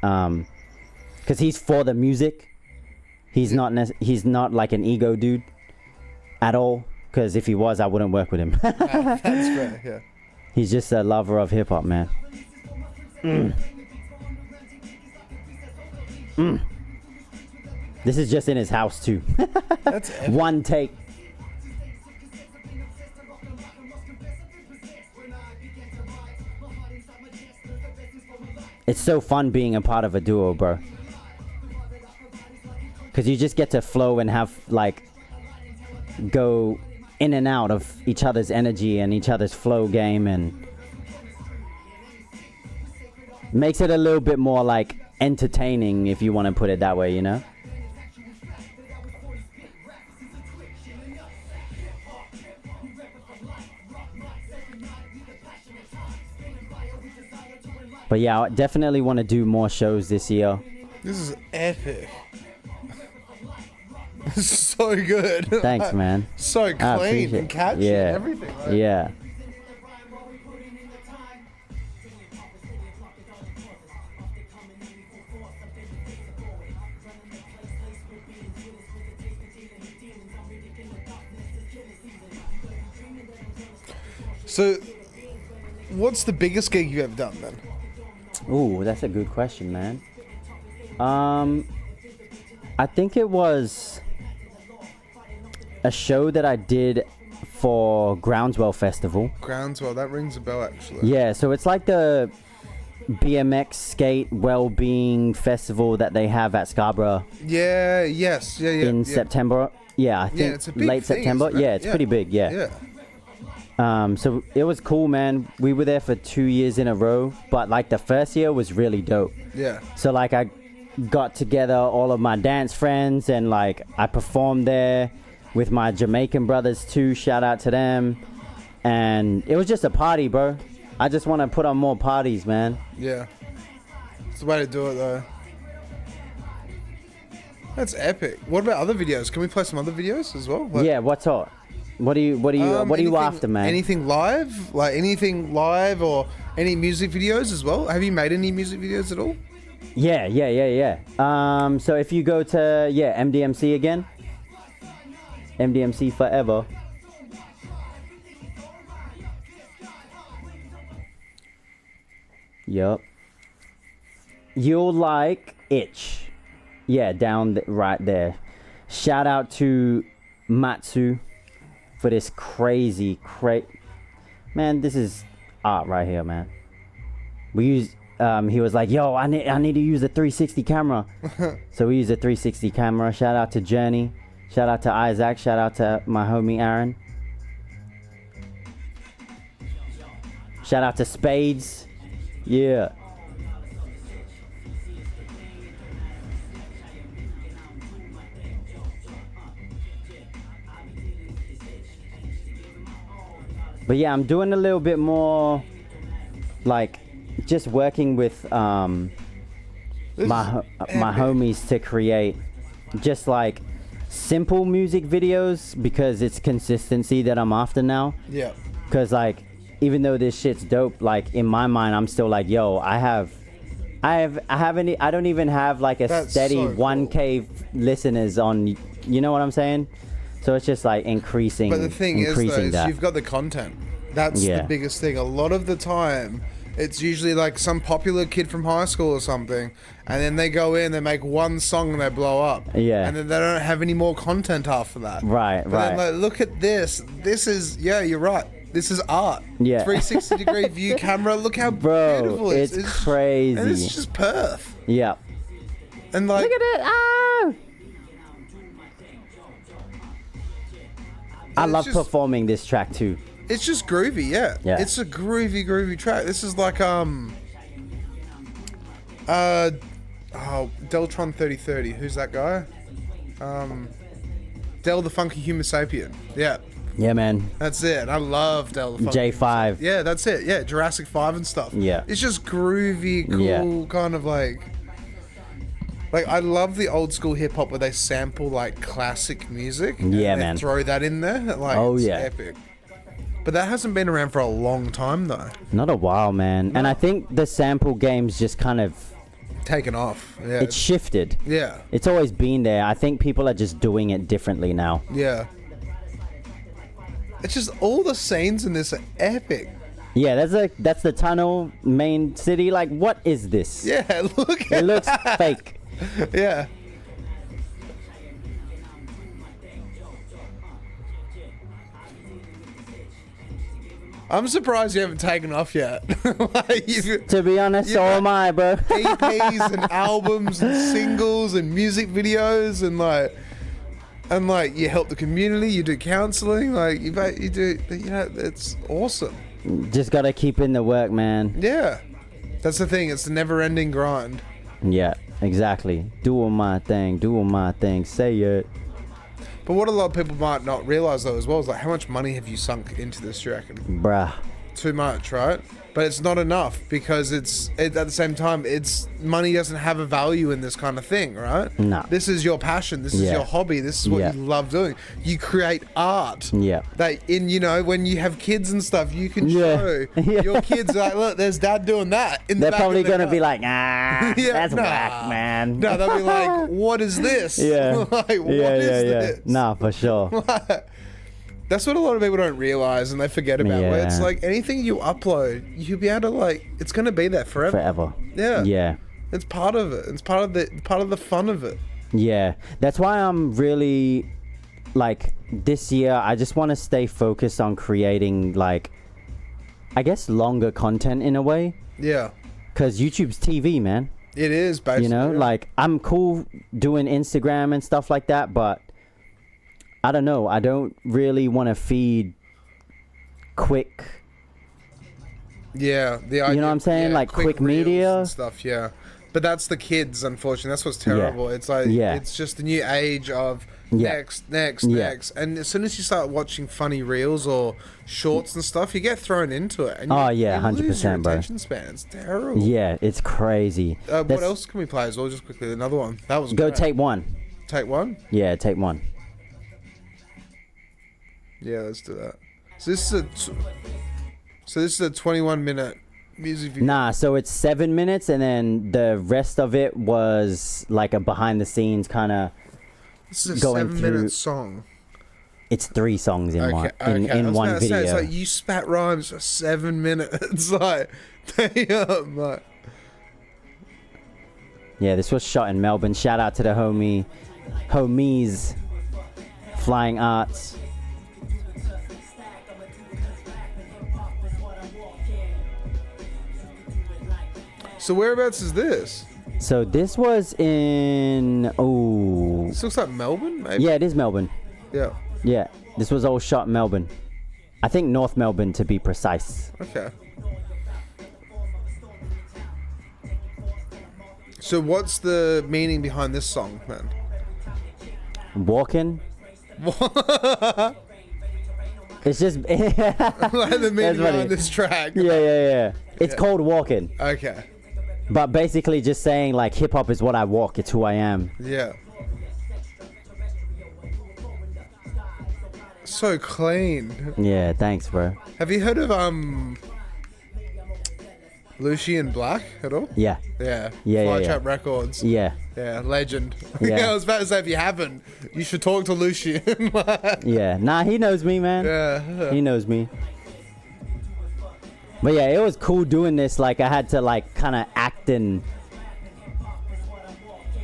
B: Because he's for the music. He's not. He's not like an ego dude at all. Because if he was, I wouldn't work with him.
C: That's fair. Yeah.
B: He's just a lover of hip hop, man. This is just in his house too.
C: That's epic.
B: One take. It's so fun being a part of a duo, bro. Because you just get to flow and have like go in and out of each other's energy and each other's flow game, and makes it a little bit more like entertaining, if you want to put it that way, you know? But yeah, I definitely want to do more shows this year.
C: This is epic. This is so good.
B: Thanks, man.
C: So
B: I
C: clean
B: appreciate
C: and catchy
B: yeah.
C: and everything. Like,
B: Yeah.
C: So, what's the biggest gig you've ever done then?
B: Ooh, that's a good question, man. I think it was a show that I did for Groundswell Festival.
C: Groundswell, that rings a bell actually.
B: Yeah, so it's like the BMX skate well-being festival that they have at Scarborough
C: Yeah, yes, yeah.
B: in September. Yeah, I think
C: it's a big
B: late
C: thing,
B: September.
C: isn't it?
B: Yeah, it's pretty big. Yeah. So it was cool, man. We were there for 2 years in a row, but like the first year was really dope.
C: Yeah.
B: So like I got together all of my dance friends and like I performed there with my Jamaican brothers too. Shout out to them. And it was just a party, bro. I just want to put on more parties, man.
C: Yeah. It's the way to do it though. That's epic. What about other videos? Can we play some other videos as well? Like,
B: Yeah, what's up? What are you
C: anything-
B: after, man?
C: Anything live? Like anything live or any music videos as well? Have you made any music videos at all?
B: Yeah. So if you go to MDMC again, MDMC forever. Yup. You'll like Itch. Yeah, right there. Shout out to Matsu for this crazy. Man, this is art right here, man. We use. He was like, "Yo, I need to use a 360 camera." So we use a 360 camera. Shout out to Journey. Shout out to Isaac. Shout out to my homie Aaron. Shout out to Spades. Yeah. But yeah, I'm doing a little bit more, like, just working with my homies to create just like simple music videos because it's consistency that I'm after now.
C: Yeah.
B: Because like, even though this shit's dope, like in my mind, I'm still like, yo, I don't even have like a
C: That's
B: steady
C: so cool.
B: 1K listeners on, you know what I'm saying? So it's just like increasing.
C: But the thing is, though, is
B: that.
C: you've got the content. That's
B: Yeah.
C: the biggest thing. A lot of the time, it's usually like some popular kid from high school or something, and then they go in, they make one song, and they blow up.
B: Yeah.
C: And then they don't have any more content after that.
B: Right,
C: But
B: right.
C: then, like, look at this. This is, yeah, you're right. This is art.
B: Yeah.
C: 360 degree view camera. Look how
B: Bro,
C: beautiful it is.
B: it's crazy.
C: And it's just Perth.
B: Yeah.
C: And like,
B: Look at it. Ah! I
C: it's
B: love
C: just-
B: performing this track too.
C: it's just groovy, yeah.
B: Yeah.
C: It's a groovy track. This is like Deltron 3030. Who's that guy? Del the Funky Human Sapien. Yeah,
B: Yeah, man.
C: that's it. I love Del the Funky
B: J5.
C: Yeah, that's it. Yeah, Jurassic 5 and stuff.
B: Yeah.
C: It's just groovy, cool,
B: Yeah.
C: kind of like I love the old school hip hop where they sample like classic music. and
B: Yeah,
C: they
B: man.
C: Throw that in there. Like,
B: Oh,
C: it's
B: yeah.
C: epic. But that hasn't been around for a long time though.
B: Not a while, man. And I think the sample game's just kind of,
C: Taken off. Yeah.
B: it's shifted.
C: Yeah.
B: It's always been there. I think people are just doing it differently now.
C: Yeah. It's just all the scenes in this are epic.
B: Yeah, that's the tunnel, main city. Like, what is this?
C: Yeah, look
B: It
C: at
B: looks fake.
C: yeah. I'm surprised you haven't taken off yet. Like,
B: To be honest, so am I, bro.
C: EPs and albums and singles and music videos and like you help the community, you do counseling, like you do, you know, it's awesome.
B: Just gotta keep in the work, man.
C: Yeah, that's the thing. It's the never-ending grind.
B: Yeah, exactly. Doing my thing, say it.
C: But what a lot of people might not realize though as well is like, how much money have you sunk into this, do you reckon?
B: Bruh.
C: Too much, right? But it's not enough because at the same time, it's money doesn't have a value in this kind of thing, right?
B: No.
C: This is your passion. This is
B: Yeah.
C: your hobby. This is what
B: Yeah.
C: you love doing. You create art.
B: Yeah.
C: That when you have kids and stuff, you can
B: Yeah.
C: show
B: Yeah.
C: your kids like, look, there's dad doing that. In the
B: They're
C: back
B: probably
C: of their
B: gonna be
C: car.
B: like, ah,
C: Yeah,
B: that's
C: nah.
B: whack, man.
C: No, they'll be like, what is this?
B: Yeah.
C: Like, what is
B: yeah.
C: this?
B: Nah, for sure.
C: That's what a lot of people don't realize and they forget about. Where it's
B: Yeah.
C: like anything you upload, you'll be able to like. It's gonna be there forever.
B: Forever.
C: Yeah.
B: Yeah.
C: It's part of it. It's part of the fun of it.
B: Yeah. That's why I'm really like this year. I just want to stay focused on creating like, I guess, longer content in a way.
C: Yeah.
B: Cause YouTube's TV, man.
C: It is basically.
B: You know,
C: yeah.
B: like I'm cool doing Instagram and stuff like that, but I don't know. I don't really want to feed quick.
C: Yeah, the idea,
B: You know what I'm saying? Like quick
C: reels
B: media.
C: and stuff. Yeah, but that's the kids. Unfortunately, that's what's terrible. It's like it's just the new age of next, and as soon as you start watching funny reels or shorts and stuff, you get thrown into it. And
B: Oh,
C: you,
B: yeah,
C: you lose your
B: 100%, bro.
C: attention span. It's terrible.
B: Yeah, it's crazy.
C: What
B: That's-
C: else can we play as well? Just quickly, another one. That was
B: Go
C: great.
B: take one.
C: Take one.
B: Yeah, take one.
C: Yeah, let's do that. So this is a 21-minute music video.
B: Nah, so it's 7 minutes, and then the rest of it was like a behind the scenes kind of.
C: This is a
B: going
C: 7-minute
B: through-
C: song.
B: It's 3 songs in one
C: I
B: in
C: was
B: one
C: about to
B: video.
C: say, it's like you spat rhymes for 7 minutes. It's like, damn, like.
B: Yeah, this was shot in Melbourne. Shout out to the homies, Flying Arts.
C: So whereabouts is this?
B: So this was in
C: This looks like Melbourne, maybe.
B: yeah, it is Melbourne.
C: Yeah.
B: Yeah, this was all shot in Melbourne. I think North Melbourne to be precise.
C: Okay. So what's the meaning behind this song, man?
B: Walking. It's just
C: Like the meaning
B: That's funny.
C: behind this track.
B: yeah. It's
C: Yeah.
B: called Walking,
C: Okay.
B: but basically just saying like hip hop is what I walk. It's who I am.
C: Yeah. So clean.
B: Yeah, thanks, bro.
C: Have you heard of Lucian Black at all?
B: Yeah,
C: Yeah.
B: Yeah,
C: Fly
B: yeah.
C: Trap Records.
B: yeah,
C: Yeah, legend.
B: Yeah.
C: I was about to say, if you haven't, you should talk to Lucian.
B: yeah. Nah, he knows me, man.
C: Yeah.
B: He knows me. But yeah, it was cool doing this. Like I had to like kind of act in.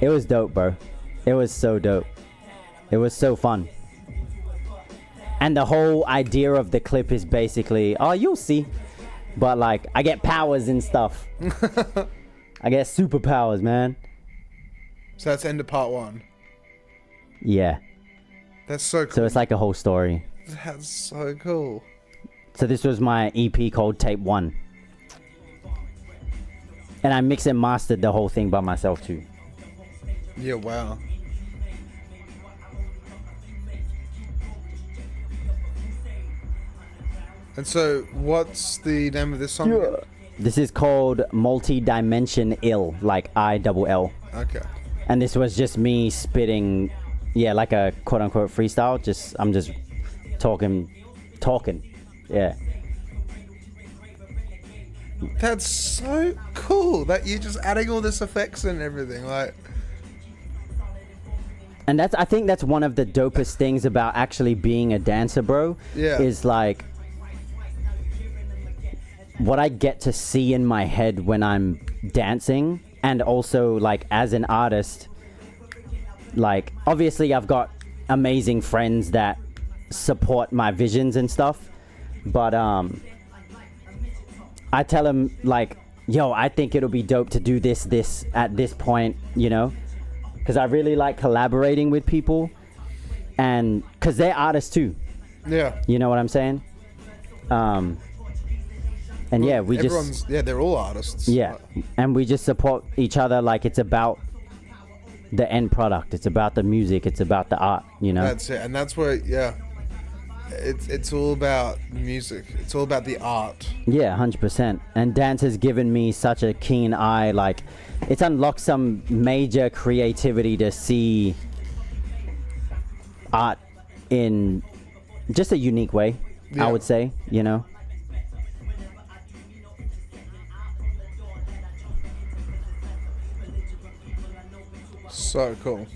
B: It was dope, bro. It was so dope. It was so fun. And the whole idea of the clip is basically, oh, you'll see. But like, I get powers and stuff. I get superpowers, man.
C: So that's end of part 1.
B: Yeah.
C: That's so cool.
B: So it's like a whole story.
C: That's so cool.
B: So this was my EP called Tape 1. And I mixed and mastered the whole thing by myself too.
C: Yeah, wow. And so, what's the name of this song? again?
B: This is called MultiDimensional, like ILL.
C: Okay.
B: And this was just me spitting, yeah, like a quote unquote freestyle. I'm just talking. Yeah.
C: That's so cool that you're just adding all this effects and everything. Like,
B: And I think that's one of the dopest things about actually being a dancer, bro.
C: Yeah.
B: Is like what I get to see in my head when I'm dancing, and also like as an artist, like obviously I've got amazing friends that support my visions and stuff, but I tell them like, yo, I think it'll be dope to do this at this point, you know, because I really like collaborating with people, and because they're artists too,
C: yeah.
B: you know what I'm saying. And yeah, we
C: Everyone's,
B: just
C: yeah, they're all artists.
B: yeah, and we just support each other. Like it's about the end product. It's about the music. It's about the art. You know.
C: That's it, and that's where, yeah, it's all about music. It's all about the art.
B: Yeah, 100%. And dance has given me such a keen eye. Like, it's unlocked some major creativity to see art in just a unique way.
C: Yeah.
B: I would say. You know.
C: So cool.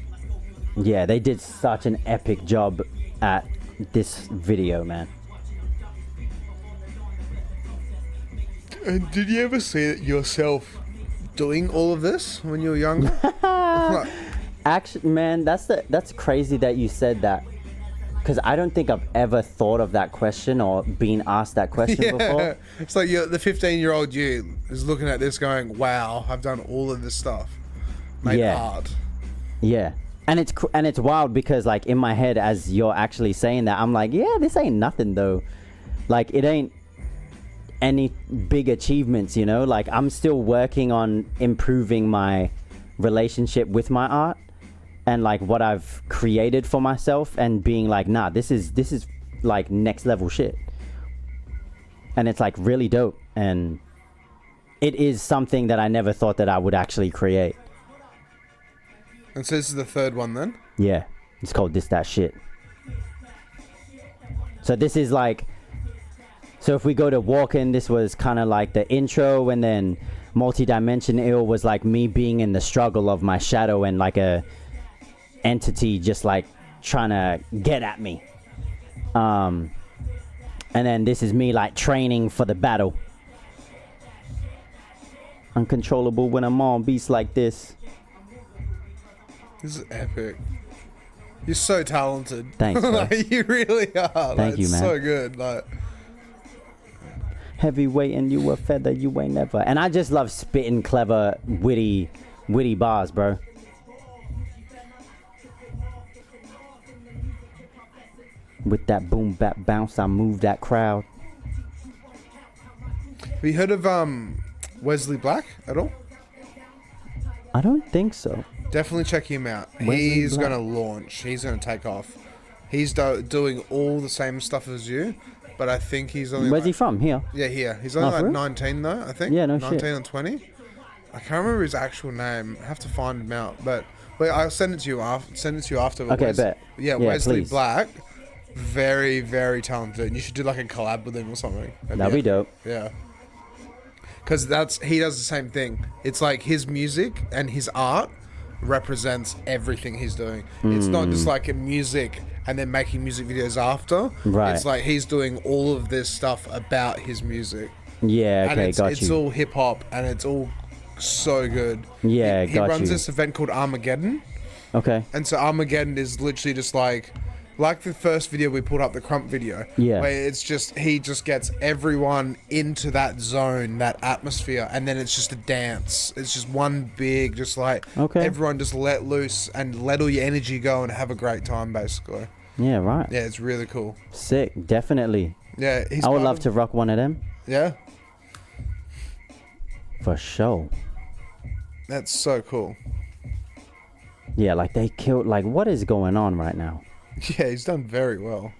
B: Yeah, they did such an epic job at this video, man.
C: And did you ever see it yourself doing all of this when you were younger?
B: Actually, man, that's crazy that you said that, because I don't think I've ever thought of that question or been asked that question before.
C: It's like the 15-year-old you is looking at this going, wow, I've done all of this stuff. Made art.
B: Yeah. And it's wild because, like, in my head, as you're actually saying that, I'm like, yeah, this ain't nothing though. Like, it ain't any big achievements, you know? Like, I'm still working on improving my relationship with my art and like what I've created for myself, and being like, nah, this is like next level shit. And it's like really dope, and it is something that I never thought that I would actually create.
C: And so this is the third one then?
B: Yeah, it's called This That Shit. So this is like, so if we go to Walking, this was kind of like the intro, and then MultiDimensional was like me being in the struggle of my shadow and like a entity just like trying to get at me. And then this is me like training for the battle. Uncontrollable when I'm on beats like this.
C: This is epic. You're so talented.
B: Thanks, bro.
C: Like, you really are.
B: Thank you, man.
C: So good. Like,
B: heavyweight and you a feather, you ain't never. And I just love spitting clever, witty bars, bro. With that boom bap bounce, I move that crowd.
C: have you heard of Wesley Black at all?
B: I don't think so.
C: Definitely check him out.
B: Wesley
C: He's
B: Black.
C: gonna launch. He's gonna take off. He's doing all the same stuff as you, but I think he's only.
B: Where's he from? Here.
C: Yeah, here. He's only
B: for
C: like
B: real?
C: 19 though. I think.
B: Yeah, no
C: 19
B: shit.
C: or 20. I can't remember his actual name. I have to find him out. But I'll send it to you after. Send it to you after.
B: Okay, bet.
C: Yeah,
B: Yeah,
C: Wesley
B: please.
C: Black. Very, very talented. You should do like a collab with him or something.
B: That'd be dope.
C: Yeah. Because he does the same thing. It's like his music and his art represents everything he's doing. It's not just like a music and then making music videos after.
B: Right.
C: It's like he's doing all of this stuff about his music.
B: Yeah,
C: And
B: okay, got
C: it's
B: you.
C: all hip hop and it's all so good.
B: Yeah,
C: he
B: got
C: runs
B: you.
C: this event called Armageddon.
B: Okay.
C: And so Armageddon is literally just like the first video we put up, the Crump video.
B: Yeah.
C: Where it's just, he just gets everyone into that zone, that atmosphere, and then it's just a dance. It's just one big, just like,
B: Okay.
C: everyone just let loose and let all your energy go and have a great time, basically.
B: Yeah, right.
C: Yeah, it's really cool.
B: Sick. Definitely.
C: Yeah,
B: I would love to rock one of them.
C: Yeah,
B: For sure.
C: that's so cool.
B: Yeah, like they killed, like what is going on right now?
C: Yeah, he's done very well.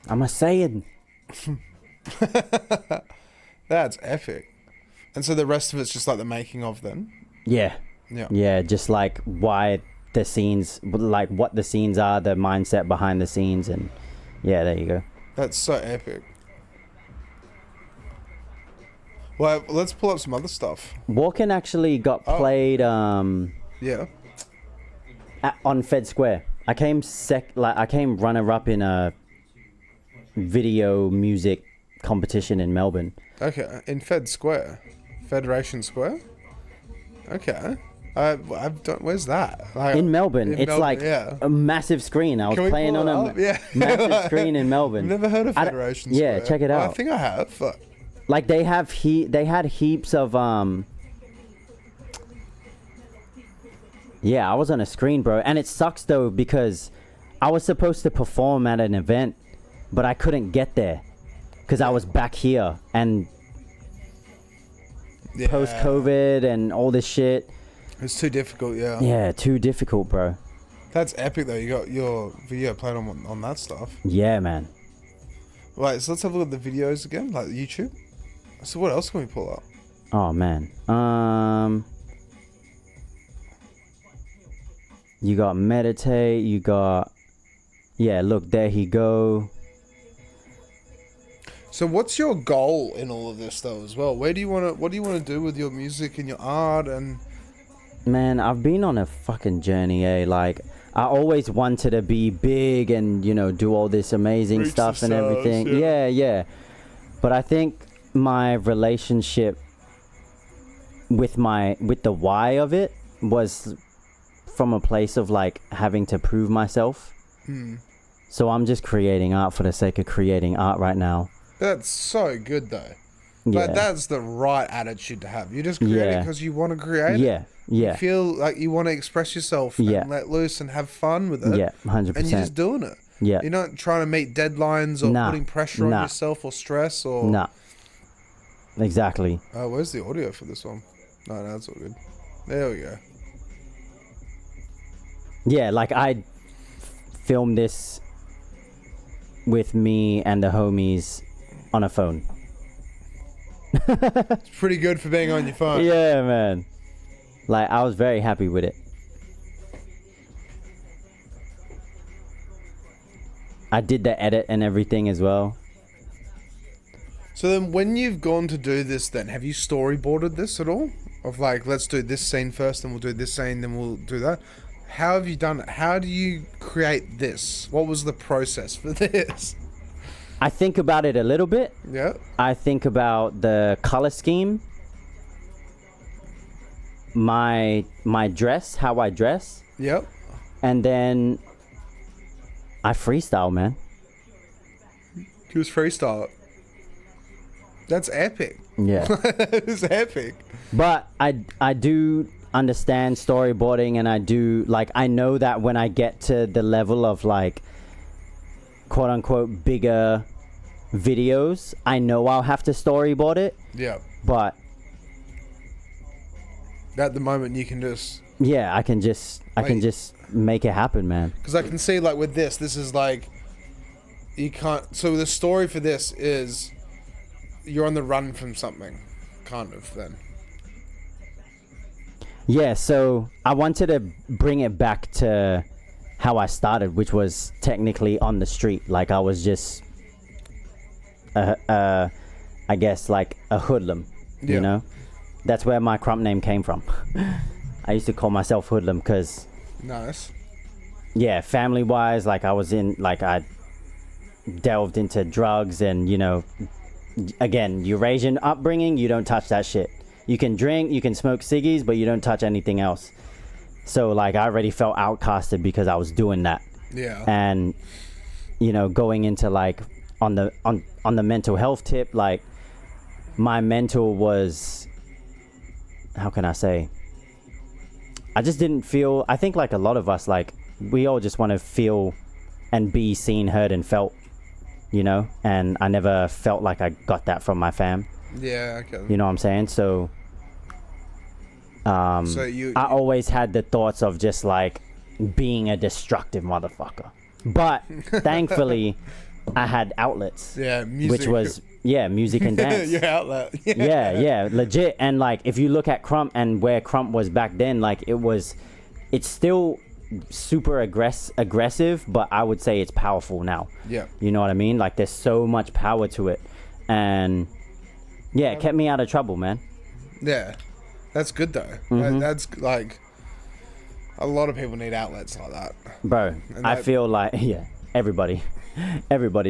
B: I'm a saying.
C: That's epic. And so the rest of it's just like the making of then?
B: Yeah.
C: Yeah.
B: Yeah, just like why the scenes, like what the scenes are, the mindset behind the scenes, and yeah, there you go.
C: That's so epic. Well, let's pull up some other stuff.
B: Walking actually got played
C: Yeah.
B: on Fed Square. I came runner up in a video music competition in Melbourne.
C: Okay. In Federation Square? Okay. Where's that? Like,
B: In Melbourne, it's
C: Melbourne,
B: like
C: yeah.
B: a massive screen. I was
C: Can we
B: playing
C: pull
B: on
C: it
B: a
C: up? Yeah.
B: massive screen in Melbourne.
C: I've never heard of
B: I don't-
C: Federation
B: yeah,
C: Square.
B: check it
C: Well,
B: out.
C: I think I have. But
B: Like they had heaps of yeah, I was on a screen, bro, and it sucks though because I was supposed to perform at an event, but I couldn't get there because I was back here and
C: yeah.
B: post COVID and all this shit.
C: It's too difficult, yeah.
B: Yeah, too difficult, bro.
C: That's epic though. You got your video played on that stuff.
B: Yeah, man.
C: Right, so let's have a look at the videos again, like YouTube. So what else can we pull up?
B: Oh man. You got meditate. You got. Yeah, look, there he go.
C: So what's your goal in all of this though as well? What do you want to do with your music and your art? And
B: man, I've been on a fucking journey, like I always wanted to be big and, you know, do all this amazing
C: Reach
B: stuff
C: the
B: and
C: stars,
B: everything. Yeah. But I think my relationship with the why of it was from a place of like having to prove myself. So I'm just creating art for the sake of creating art right now.
C: that's so good though.
B: Yeah.
C: Like that's the right attitude to have. You just create it because you want to create it.
B: Yeah.
C: You feel like you want to express yourself and let loose and have fun with it.
B: Yeah, 100%.
C: And you're just doing it.
B: Yeah.
C: You're not trying to meet deadlines or putting pressure on yourself or stress or...
B: Nah. Exactly.
C: Where's the audio for this one? No, that's all good. There we go.
B: Yeah, like I filmed this with me and the homies on a phone.
C: It's pretty good for being on your phone.
B: Yeah, man. Like, I was very happy with it. I did the edit and everything as well.
C: So then when you've gone to do this then, have you storyboarded this at all? Of like, let's do this scene first, then we'll do this scene, then we'll do that. How have you done it? How do you create this? What was the process for this?
B: I think about it a little bit.
C: Yeah.
B: I think about the color scheme, my dress, how I dress,
C: Yep.
B: and then I freestyle, man.
C: He was freestyle. That's epic.
B: Yeah.
C: It's epic.
B: But I do understand storyboarding, and I do, like, I know that when I get to the level of like quote unquote bigger videos, I know I'll have to storyboard it.
C: Yeah.
B: But
C: at the moment you can just...
B: yeah, I can just make it happen, man.
C: Because I can see like with this is like, you can't... So the story for this is you're on the run from something, kind of, then.
B: Yeah, so I wanted to bring it back to how I started, which was technically on the street. Like, I was just, I guess, like a hoodlum, you know? That's where my crump name came from. I used to call myself hoodlum because...
C: Nice.
B: Yeah, family-wise, like I was in, like I delved into drugs and, you know, again, Eurasian upbringing, you don't touch that shit. You can drink, you can smoke ciggies, but you don't touch anything else. So like I already felt outcasted because I was doing that.
C: Yeah.
B: And, you know, going into like on the mental health tip, like my mental was, how can I say? I just didn't feel, I think like a lot of us, like we all just want to feel and be seen, heard and felt, you know, and I never felt like I got that from my fam.
C: Yeah, okay.
B: You know what I'm saying? So, I always had the thoughts of just like being a destructive motherfucker. But thankfully, I had outlets.
C: Yeah, music.
B: Which was, music and dance.
C: Your outlet.
B: Yeah, legit. And like, if you look at Crump and where Crump was back then, like it's still super aggressive, but I would say it's powerful now.
C: Yeah.
B: You know what I mean? Like, there's so much power to it. And yeah, it kept me out of trouble, man.
C: Yeah. That's good though.
B: Mm-hmm.
C: That's like, a lot of people need outlets like that.
B: Bro, I feel like, everybody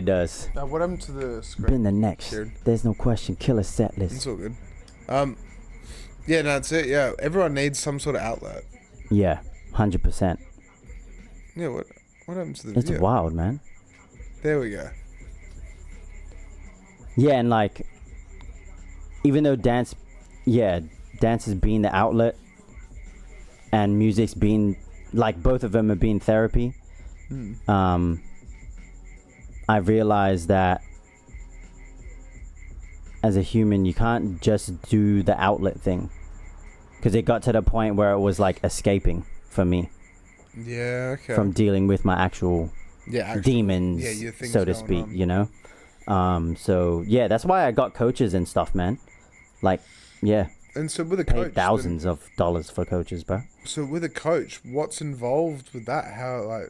B: does.
C: What happened to the screen?
B: Been the next.
C: Kieran?
B: There's no question. Killer set list.
C: It's all good. Yeah, no, that's it. Yeah, everyone needs some sort of outlet.
B: Yeah, 100%.
C: Yeah, what happened to the
B: It's
C: video?
B: wild, man.
C: There we go.
B: Yeah, and like, even though dance has been the outlet, and music's been, like, both of them have been therapy. I realized that as a human, you can't just do the outlet thing, because it got to the point where it was like escaping for me.
C: Yeah, okay.
B: From dealing with my actual demons,
C: your things
B: so to
C: going
B: speak,
C: on.
B: you know? So yeah, that's why I got coaches and stuff, man. Like, yeah,
C: And so with a
B: paid
C: coach,
B: thousands of dollars for coaches, bro.
C: so with a coach, what's involved with that? How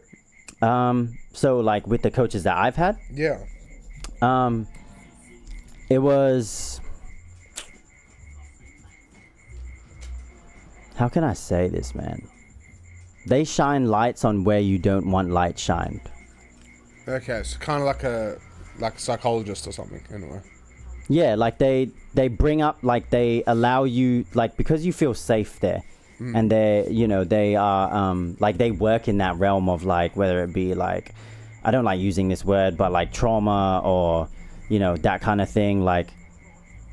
C: So
B: like with the coaches that I've had,
C: yeah,
B: It was... How can I say this, man? They shine lights on where you don't want light shined.
C: Okay, so kind of like a psychologist or something, in a way.
B: Yeah, like they bring up, like they allow you, like, because you feel safe there. And they, you know, they are, like, they work in that realm of, like, whether it be, like, I don't like using this word, but, like, trauma or, you know, that kind of thing. Like,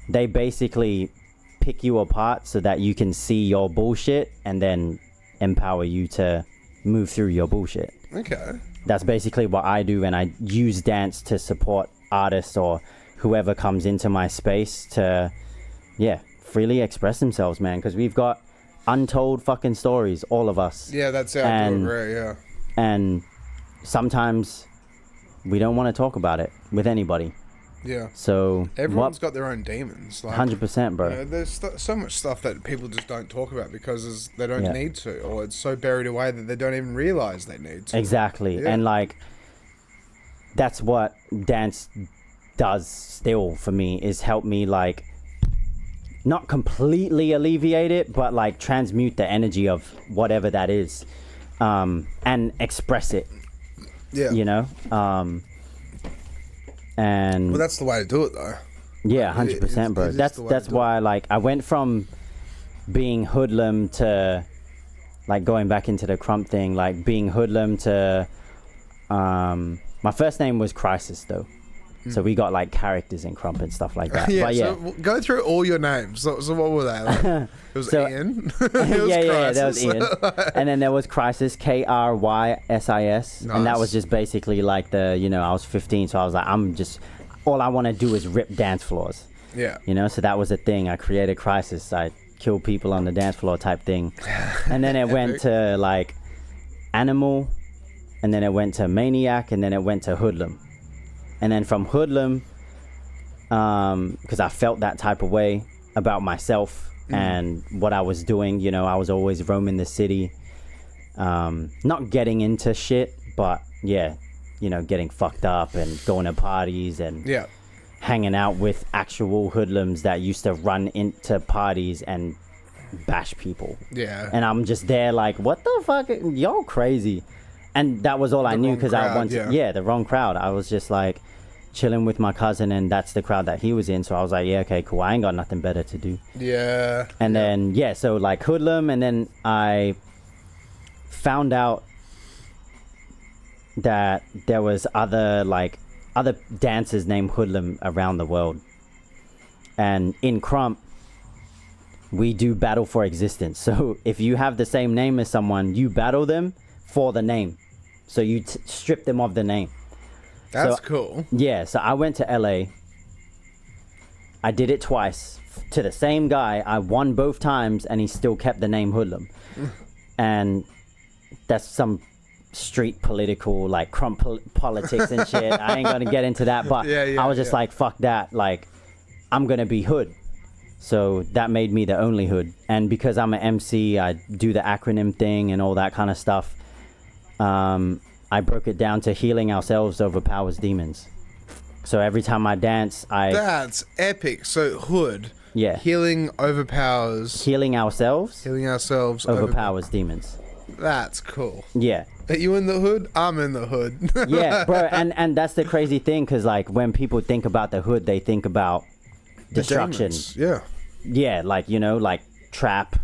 B: they basically pick you apart so that you can see your bullshit and then empower you to move through your bullshit.
C: Okay.
B: That's basically what I do, and I use dance to support artists or whoever comes into my space to, yeah, freely express themselves, man, because we've got untold fucking stories, all of us.
C: Yeah, that's it. I do agree, yeah.
B: And sometimes we don't want to talk about it with anybody.
C: Yeah.
B: So
C: everyone's got their own demons. Like,
B: 100%, bro.
C: You know, there's so much stuff that people just don't talk about because they don't need to, or it's so buried away that they don't even realize they need to.
B: Exactly.
C: Yeah.
B: And like, that's what dance does still for me, is help me, like, not completely alleviate it, but like transmute the energy of whatever that is, and express it.
C: Yeah.
B: You know? And
C: well, that's the way to do it, though.
B: Yeah, 100%, bro. That's why, like, I went from being hoodlum to, like, going back into the crump thing, like being hoodlum to, my first name was Crisis, though. So we got, like, characters in crump and stuff like that.
C: Yeah,
B: but yeah.
C: So go through all your names. So what were they? Like, it was Ian. It was
B: yeah, that was Ian. And then there was Crisis, Krysis.
C: Nice.
B: And that was just basically like the, you know, I was 15, so I was like, all I want to do is rip dance floors.
C: Yeah.
B: You know, so that was a thing. I created Crisis. I killed people on the dance floor type thing. And then it went to, like, Animal. And then it went to Maniac. And then it went to Hoodlum. And then from Hoodlum, because I felt that type of way about myself and what I was doing. You know, I was always roaming the city, not getting into shit, but yeah, you know, getting fucked up and going to parties and hanging out with actual hoodlums that used to run into parties and bash people.
C: Yeah.
B: And I'm just there like, what the fuck? Y'all crazy. And that was all I knew, because I wanted, the wrong crowd. I was just like chilling with my cousin, and that's the crowd that he was in. So I was like, yeah, okay, cool. I ain't got nothing better to do.
C: Yeah.
B: And then, so like hoodlum, and then I found out that there was other dancers named hoodlum around the world. And in crump, we do battle for existence. So if you have the same name as someone, you battle them for the name. So you strip them of the name.
C: That's cool.
B: Yeah, so I went to LA. I did it twice to the same guy. I won both times, and he still kept the name Hoodlum. And that's some street political, like, crump politics and shit. I ain't gonna get into that, but I was just like, fuck that. Like, I'm gonna be Hood. So that made me the only Hood. And because I'm an MC, I do the acronym thing and all that kind of stuff. I broke it down to healing ourselves overpowers demons. So every time I dance,
C: That's epic. So Hood.
B: Yeah.
C: Healing overpowers.
B: Healing ourselves
C: overpowers
B: demons.
C: That's cool.
B: Yeah.
C: Are you in the hood? I'm in the hood.
B: Yeah, bro. And that's the crazy thing, because, like, when people think about the hood, they think about destruction.
C: Yeah.
B: Yeah, like, you know, like trap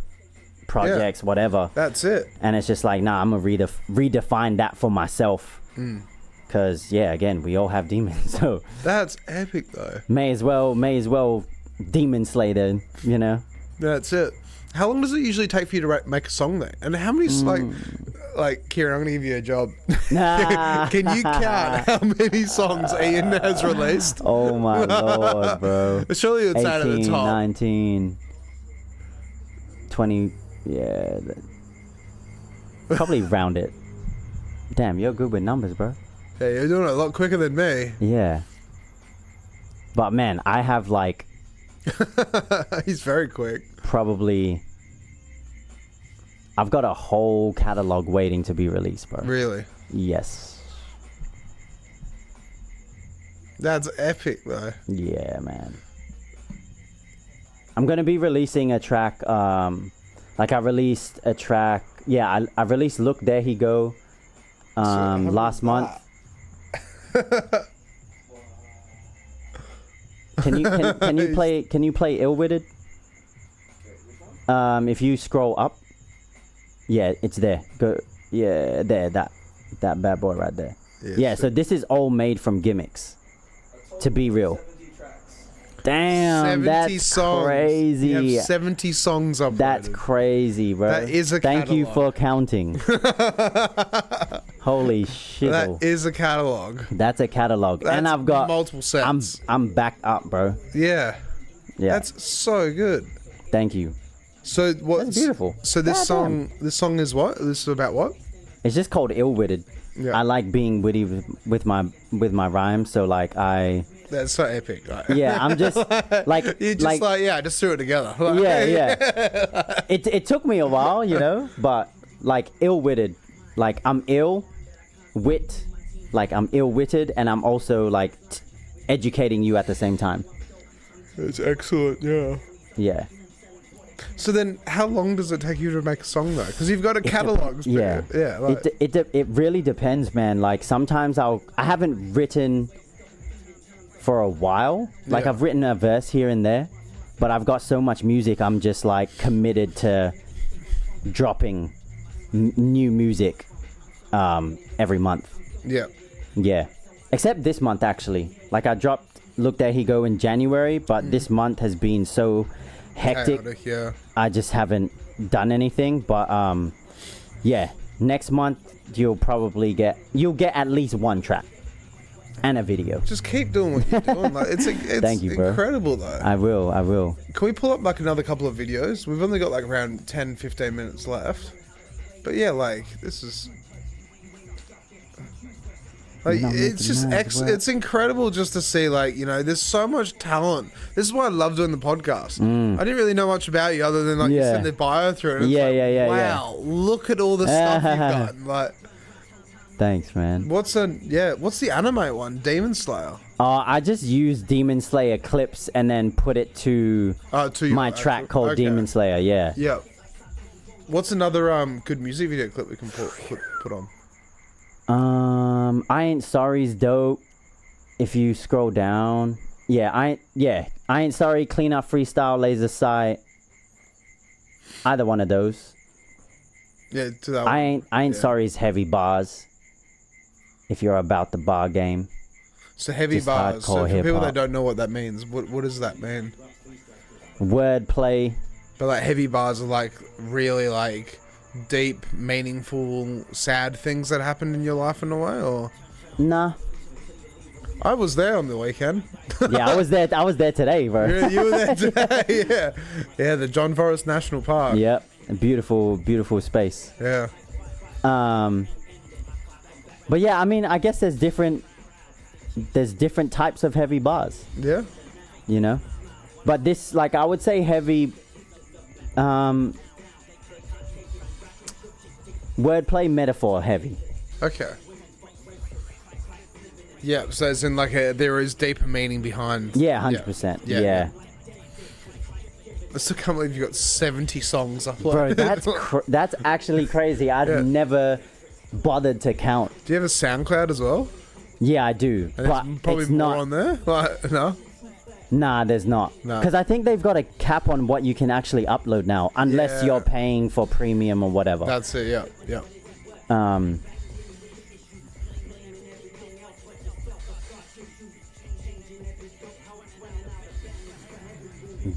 B: projects, whatever.
C: That's it.
B: And it's just like, nah, I'm gonna redefine that for myself, because again, we all have demons. So
C: that's epic, though.
B: May as well demon slay them, you know.
C: That's it. How long does it usually take for you to make a song then? And how many like Kieran, I'm gonna give you a job.
B: Nah.
C: Can you count how many songs Ian has released?
B: Oh my lord, bro.
C: Surely it's out at the
B: 18,
C: top.
B: 19, 20. Yeah, probably round it. Damn, you're good with numbers, bro.
C: Yeah, you're doing it a lot quicker than me.
B: Yeah. But man, I have like
C: He's very quick.
B: Probably I've got a whole catalog waiting to be released, bro.
C: Really?
B: Yes.
C: That's epic, though.
B: Yeah, man. I'm gonna be releasing a track. Like I released a track. Yeah, I released "Look There He Go" last month. Can you play Ill-Witted? If you scroll up, yeah, it's there. Go, yeah, there, that bad boy right there. Yeah, so this is all made from gimmicks. To be real. Damn, that's
C: songs.
B: crazy.
C: You have 70 songs uploaded.
B: That's crazy, bro.
C: That is a catalog.
B: Thank you for counting. Holy shit.
C: That is a catalog.
B: That's a catalog.
C: That's
B: and I've got
C: multiple sets.
B: I'm backed up, bro.
C: Yeah. That's so good.
B: Thank you.
C: So what's
B: That's beautiful.
C: So this song is what? This is about what?
B: It's just called Ill-Witted.
C: Yeah.
B: I like being witty with my rhymes, so like
C: That's so epic. Right?
B: Yeah, I'm just like
C: you just I just threw it together.
B: Yeah. It took me a while, you know, but like ill-witted, like I'm ill-wit, like I'm ill-witted, and I'm also like educating you at the same time.
C: It's excellent. Yeah.
B: Yeah.
C: So then, how long does it take you to make a song though? Because you've got a catalog.
B: Yeah.
C: Like,
B: It really depends, man. Like sometimes I haven't written for a while. Like I've written a verse here and there, but I've got so much music. I'm just like committed to dropping new music every month.
C: Yeah.
B: Yeah. Except this month actually. Like I dropped Look There He Go in January, but this month has been so hectic.
C: Chaotic, yeah.
B: I just haven't done anything, but yeah, next month you'll get at least one track and a video.
C: Just keep doing what you're doing. Like it's
B: Thank you, bro.
C: Incredible though.
B: I will.
C: Can we pull up like another couple of videos? We've only got like around 10-15 minutes left. But yeah, like this is like it's just it's incredible just to see, like, you know, there's so much talent. This is why I love doing the podcast. I didn't really know much about you other than like you send the bio through and it's wow, look at all the stuff you've done. Like,
B: thanks, man.
C: what's the anime one? Demon Slayer.
B: I just used Demon Slayer clips and then put it to my track called Demon Slayer. Yeah.
C: What's another good music video clip we can put on?
B: I Ain't Sorry's dope. If you scroll down, I Ain't Sorry, Clean Up Freestyle, Laser Sight. Either one of those.
C: Yeah, to that one.
B: I ain't Sorry's Heavy Bars. If you're about the bar game.
C: So heavy
B: Just
C: bars. So
B: hardcore
C: for people
B: hip-hop.
C: that don't know what that means, what does that mean?
B: Wordplay.
C: But like heavy bars are like really like deep, meaningful, sad things that happened in your life in a way, or?
B: Nah.
C: I was there on the weekend.
B: Yeah, I was there today, bro.
C: You were there today, yeah, the John Forrest National Park.
B: Yep, a beautiful space.
C: Yeah.
B: But yeah, I mean, I guess there's different types of heavy bars.
C: Yeah.
B: You know, but this, like, I would say heavy. Wordplay, metaphor heavy.
C: Okay. Yeah, so as in like there is deeper meaning behind.
B: Yeah, 100%. Yeah.
C: I still can't believe you got 70 songs uploaded.
B: Bro, that's actually crazy. I'd never bothered to count.
C: Do you have a SoundCloud as well?
B: Yeah, I do.
C: And
B: but
C: probably
B: it's
C: more
B: not
C: on there. Like, no.
B: Nah, there's not. Because I think they've got a cap on what you can actually upload now, unless you're paying for premium or whatever.
C: That's it. Yeah.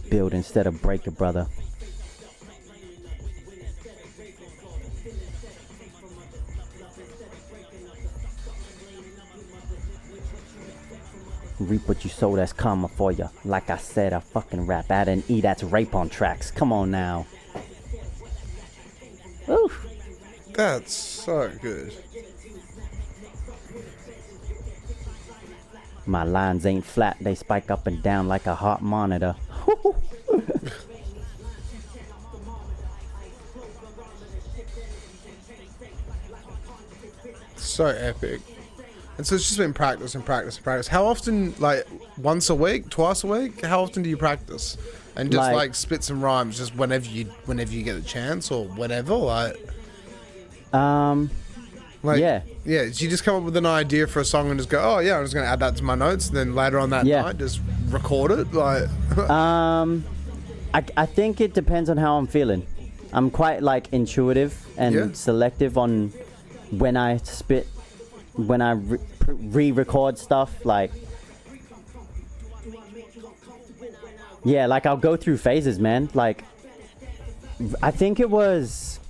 B: Build instead of break it, brother. Reap what you sow, that's karma for ya. Like I said, I fucking rap at and E, that's rape on tracks. Come on now. Oof.
C: That's so good.
B: My lines ain't flat, they spike up and down like a heart monitor.
C: So epic. And so it's just been practice. How often, like once a week, twice a week? How often do you practice? And just like spit some rhymes just whenever you get a chance or whatever, like yeah. Yeah, so you just come up with an idea for a song and just go, oh yeah, I'm just gonna add that to my notes, and then later on that night just record it, like
B: I think it depends on how I'm feeling. I'm quite like intuitive and selective on when I spit, when I re-record stuff, like like I'll go through phases, man. Like I think it was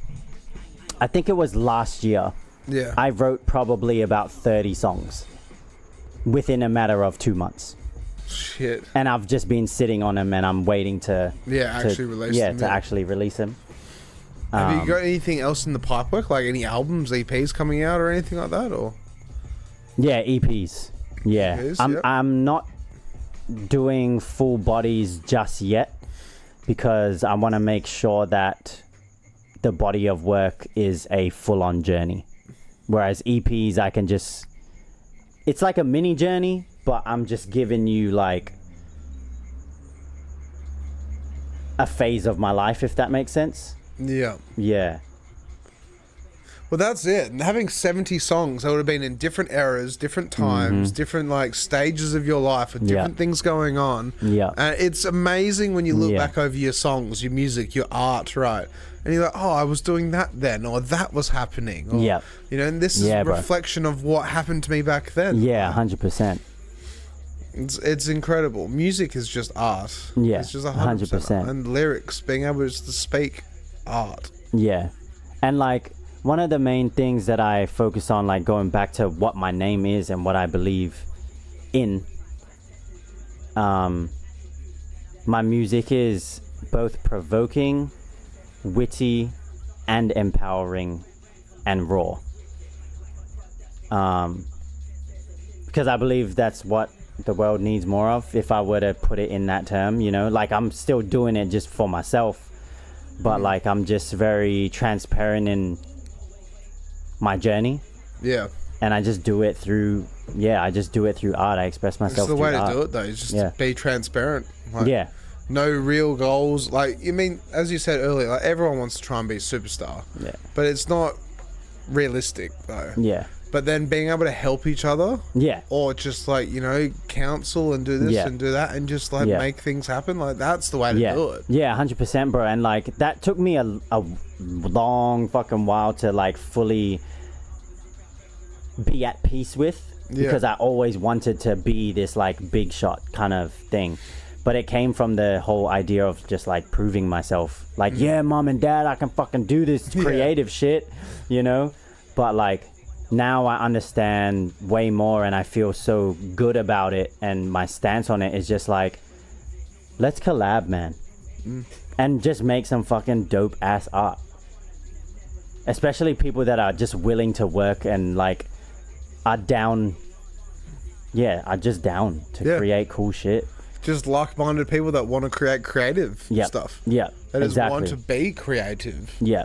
B: last year.
C: Yeah.
B: I wrote probably about 30 songs within a matter of 2 months.
C: Shit.
B: And I've just been sitting on them, and I'm waiting to
C: actually release them.
B: To actually release them.
C: Have you got anything else in the pipework, like any albums, EPs coming out or anything like that, or?
B: Yeah, EPs. Yeah,
C: EPs,
B: I'm not doing full bodies just yet because I want to make sure that the body of work is a full-on journey. Whereas EPs, I can just... It's like a mini journey, but I'm just giving you like a phase of my life, if that makes sense.
C: Yeah.
B: Yeah.
C: Well, that's it. And having 70 songs, that would have been in different eras, different times, different like stages of your life with different things going on.
B: Yeah.
C: It's amazing when you look back over your songs, your music, your art, right? And you're like, oh, I was doing that then, or that was happening. Or, you know, and this is a reflection of what happened to me back then.
B: Yeah, 100%.
C: It's incredible. Music is just art.
B: Yeah,
C: it's just 100%. And lyrics, being able just to speak art.
B: Yeah. And like, one of the main things that I focus on, like going back to what my name is and what I believe in, my music is both provoking, witty, and empowering, and raw. Because I believe that's what the world needs more of, if I were to put it in that term, you know? Like, I'm still doing it just for myself, but like, I'm just very transparent in my journey.
C: Yeah.
B: And I just do it through art. I express myself through art.
C: It's the way to do it, though, is just to be transparent. Like, no real goals. Like, you mean, as you said earlier, like, everyone wants to try and be a superstar.
B: Yeah.
C: But it's not realistic, though.
B: Yeah.
C: But then being able to help each other.
B: Yeah.
C: Or just, like, you know, counsel and do this and do that and just, like, make things happen. Like, that's the way to do it.
B: Yeah, 100%, bro. And, like, that took me a long fucking while to, like, fully be at peace with. Because I always wanted to be this, like, big shot kind of thing. But it came from the whole idea of just like proving myself, like, yeah, mom and dad, I can fucking do this creative shit, you know? But like, now I understand way more, and I feel so good about it. And my stance on it is just like, let's collab, man. And just make some fucking dope ass art. Especially people that are just willing to work and like are down. Yeah, are just down to create cool shit.
C: Just like-minded people that want to create creative stuff.
B: Yeah,
C: that is want to be creative.
B: Yeah.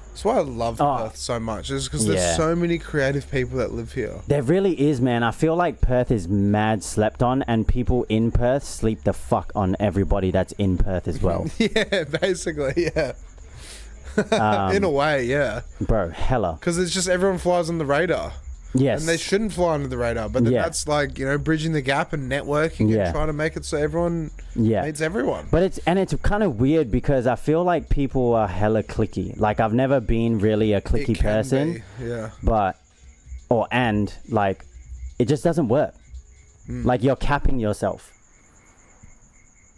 C: That's why I love Perth so much. Is because there's so many creative people that live here.
B: There really is, man. I feel like Perth is mad slept on, and people in Perth sleep the fuck on everybody that's in Perth as well.
C: Yeah, basically, yeah. In a way, yeah.
B: Bro, hella.
C: Because it's just everyone flies on the radar.
B: Yes.
C: And they shouldn't fly under the radar, but then that's like, you know, bridging the gap and networking and trying to make it so everyone meets everyone.
B: But it's kind of weird because I feel like people are hella cliquey. Like, I've never been really a cliquey person. But, like, it just doesn't work. Like, you're capping yourself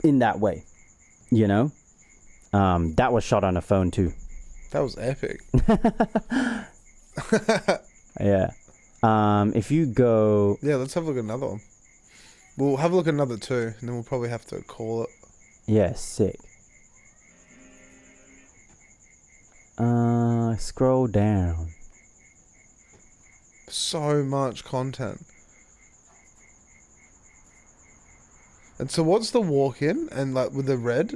B: in that way, you know? That was shot on a phone too.
C: That was epic.
B: Yeah. If you go...
C: Yeah, let's have a look at another one. We'll have a look at another two, and then we'll probably have to call it.
B: Yeah, sick. Scroll down.
C: So much content. And so what's the walk-in, and like with the red?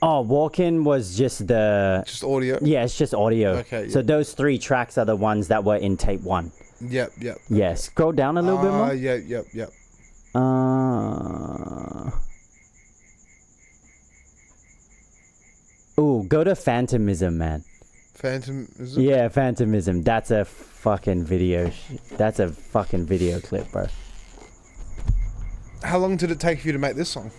B: Oh, walk-in was just the...
C: Just audio?
B: Yeah, it's just audio.
C: Okay.
B: So those 3 tracks are the ones that were in tape 1.
C: Yep.
B: Yeah, scroll down a little bit more.
C: Yep.
B: Go to Phantomism, man.
C: Phantomism?
B: Yeah, Phantomism. That's a fucking video. That's a fucking video clip, bro.
C: How long did it take for you to make this song?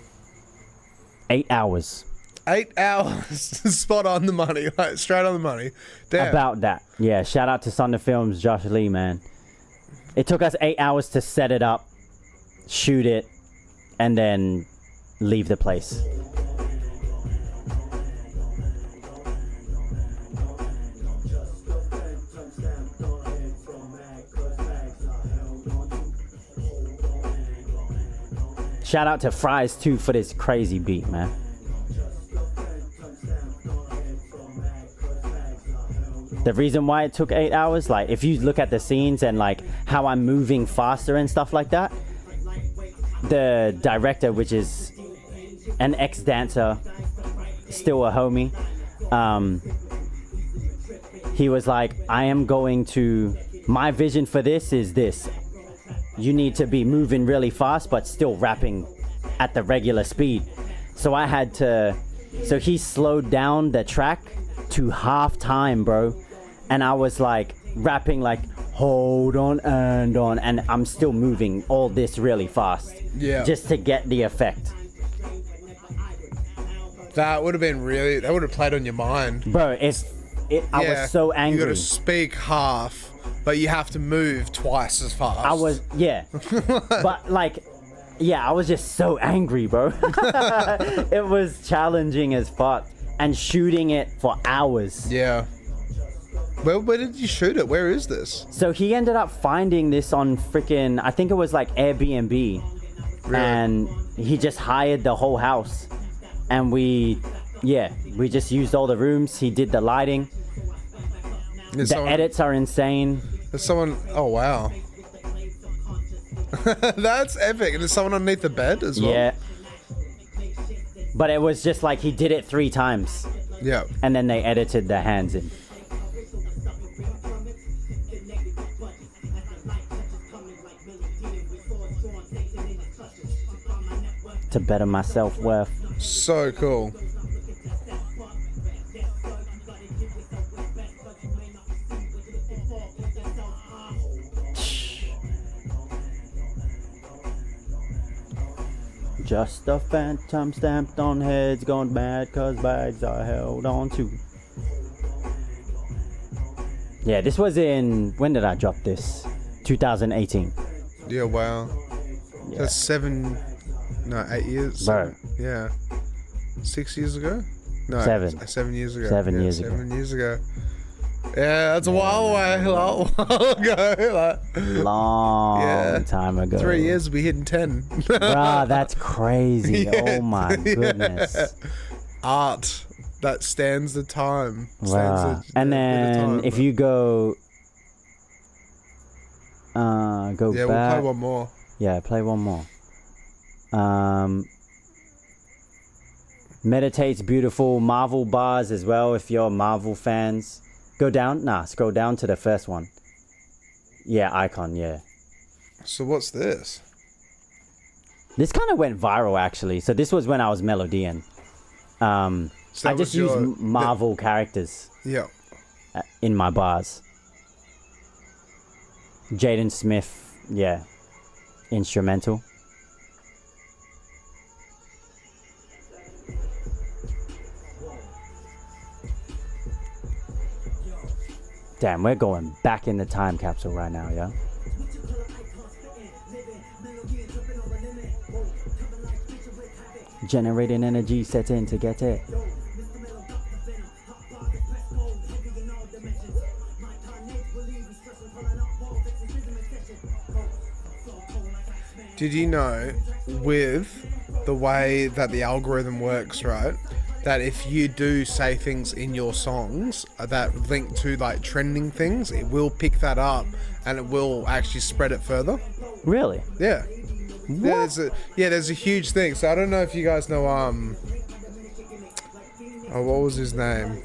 B: 8 hours.
C: 8 hours. Spot on the money. Like, straight on the money. Damn.
B: About that. Yeah, shout out to Thunder Films, Josh Lee, man. It took us 8 hours to set it up, shoot it, and then leave the place. Shout out to Fries too for this crazy beat, man. The reason why it took 8 hours, like if you look at the scenes and like how I'm moving faster and stuff like that, the director, which is an ex-dancer, still a homie, he was like, my vision for this is this. You need to be moving really fast, but still rapping at the regular speed. So he slowed down the track to half time, bro. And I was like rapping like, hold on, and I'm still moving all this really fast.
C: Yeah.
B: Just to get the effect.
C: That would have played on your mind.
B: Bro, I was so angry.
C: You gotta speak half, but you have to move twice as fast.
B: I was just so angry, bro. It was challenging as fuck. And shooting it for hours.
C: Yeah. Where did you shoot it? Where is this?
B: So he ended up finding this on freaking, I think it was like Airbnb. Really? And he just hired the whole house. And we just used all the rooms. He did the lighting. Edits are insane.
C: There's someone, oh wow. That's epic. And there's someone underneath the bed as well.
B: Yeah. But it was just like he did it 3 times.
C: Yeah.
B: And then they edited the hands in. To better my self-worth.
C: So cool.
B: Just a phantom stamped on heads gone mad cause bags are held on to. Yeah, this was when did I drop this? 2018.
C: Yeah, wow.
B: Yeah.
C: That's 8 years.
B: Bro.
C: Yeah. 6 years ago? No,
B: 7.
C: 7 years ago.
B: 7 years ago.
C: 7 years ago. Yeah, that's a while away. A while ago.
B: Long time ago.
C: 3 years, we'll be hitting 10.
B: Bruh, that's crazy. Yeah. Oh my goodness.
C: Art that stands the time.
B: Wow. And then if you go back.
C: We'll play one more.
B: Yeah, play one more. Meditate's beautiful. Marvel bars as well if you're Marvel fans. Go down. Scroll down to the first one. Yeah, icon, yeah.
C: So what's this?
B: This kind of went viral actually. So this was when I was Melodian. I just used Marvel characters.
C: Yeah.
B: In my bars. Jaden Smith, yeah. Instrumental. Damn, we're going back in the time capsule right now, yo. Generating energy, set in to get it.
C: Did you know, with the way that the algorithm works, right, that if you do say things in your songs that link to like trending things, it will pick that up and it will actually spread it further? Really? Yeah. What? There's a huge thing. So I don't know if you guys know what was his name?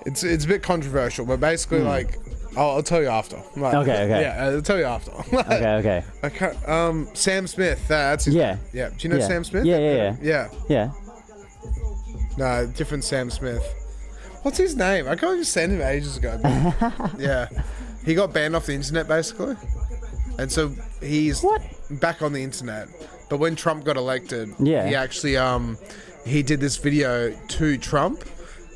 C: It's a bit controversial, but basically like I'll tell you after. Like,
B: okay.
C: Yeah, I'll tell you after.
B: Okay.
C: I can't, Sam Smith. That's his name. Yeah. Do you know Sam Smith?
B: Yeah.
C: No, different Sam Smith. What's his name? I can't even send him ages ago. But yeah. He got banned off the internet, basically. And so he's back on the internet. But when Trump got elected, he actually he did this video to Trump.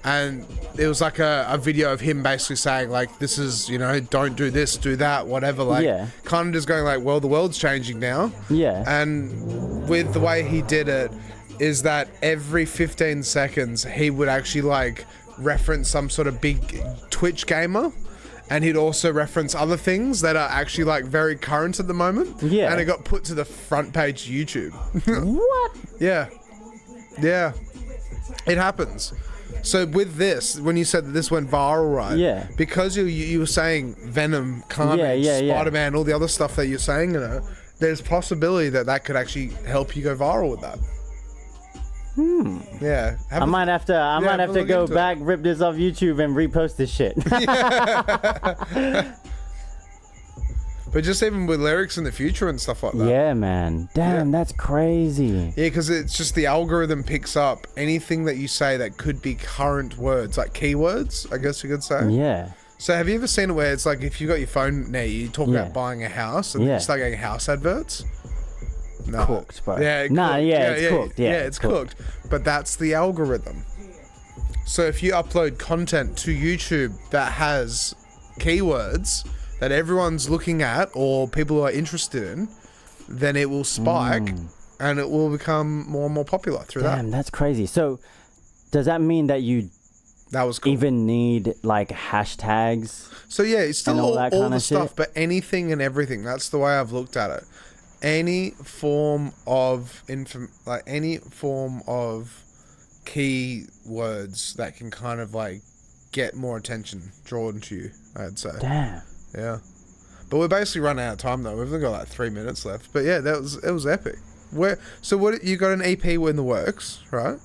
C: And it was like a video of him basically saying, like, this is, you know, don't do this, do that, whatever. Like, kind of just going like, well, the world's changing now.
B: Yeah.
C: And with the way he did it, is that every 15 seconds, he would actually, like, reference some sort of big Twitch gamer. And he'd also reference other things that are actually, like, very current at the moment.
B: Yeah.
C: And it got put to the front page of YouTube.
B: What?
C: Yeah. Yeah. It happens. So with this, when you said that this went viral, right?
B: Yeah.
C: Because you were saying Venom, Carnage, Spider-Man, all the other stuff that you're saying, you know, there's possibility that could actually help you go viral with that. Yeah.
B: I might have to go back, rip this off YouTube, and repost this shit.
C: But just even with lyrics in the future and stuff like that.
B: Yeah, man. Damn, that's crazy.
C: Yeah, because it's just the algorithm picks up anything that you say that could be current words, like keywords, I guess you could say.
B: Yeah.
C: So have you ever seen it where it's like if you got your phone now, you talk about buying a house and then you start getting house adverts? No.
B: Cooked, bro.
C: Yeah,
B: it's cooked. Yeah,
C: it's cooked. But that's the algorithm. So if you upload content to YouTube that has keywords that everyone's looking at or people are interested in, then it will spike and it will become more and more popular through that.
B: Damn, that's crazy. So does that mean that you even need like hashtags?
C: So yeah, it's still all the stuff,
B: shit?
C: But anything and everything. That's the way I've looked at it. Any form of any form of keywords that can kind of like get more attention drawn to you, I'd say.
B: Damn.
C: Yeah. But we're basically running out of time though. We've only got like 3 minutes left. But yeah, it was epic. So what you got an EP in the works, right?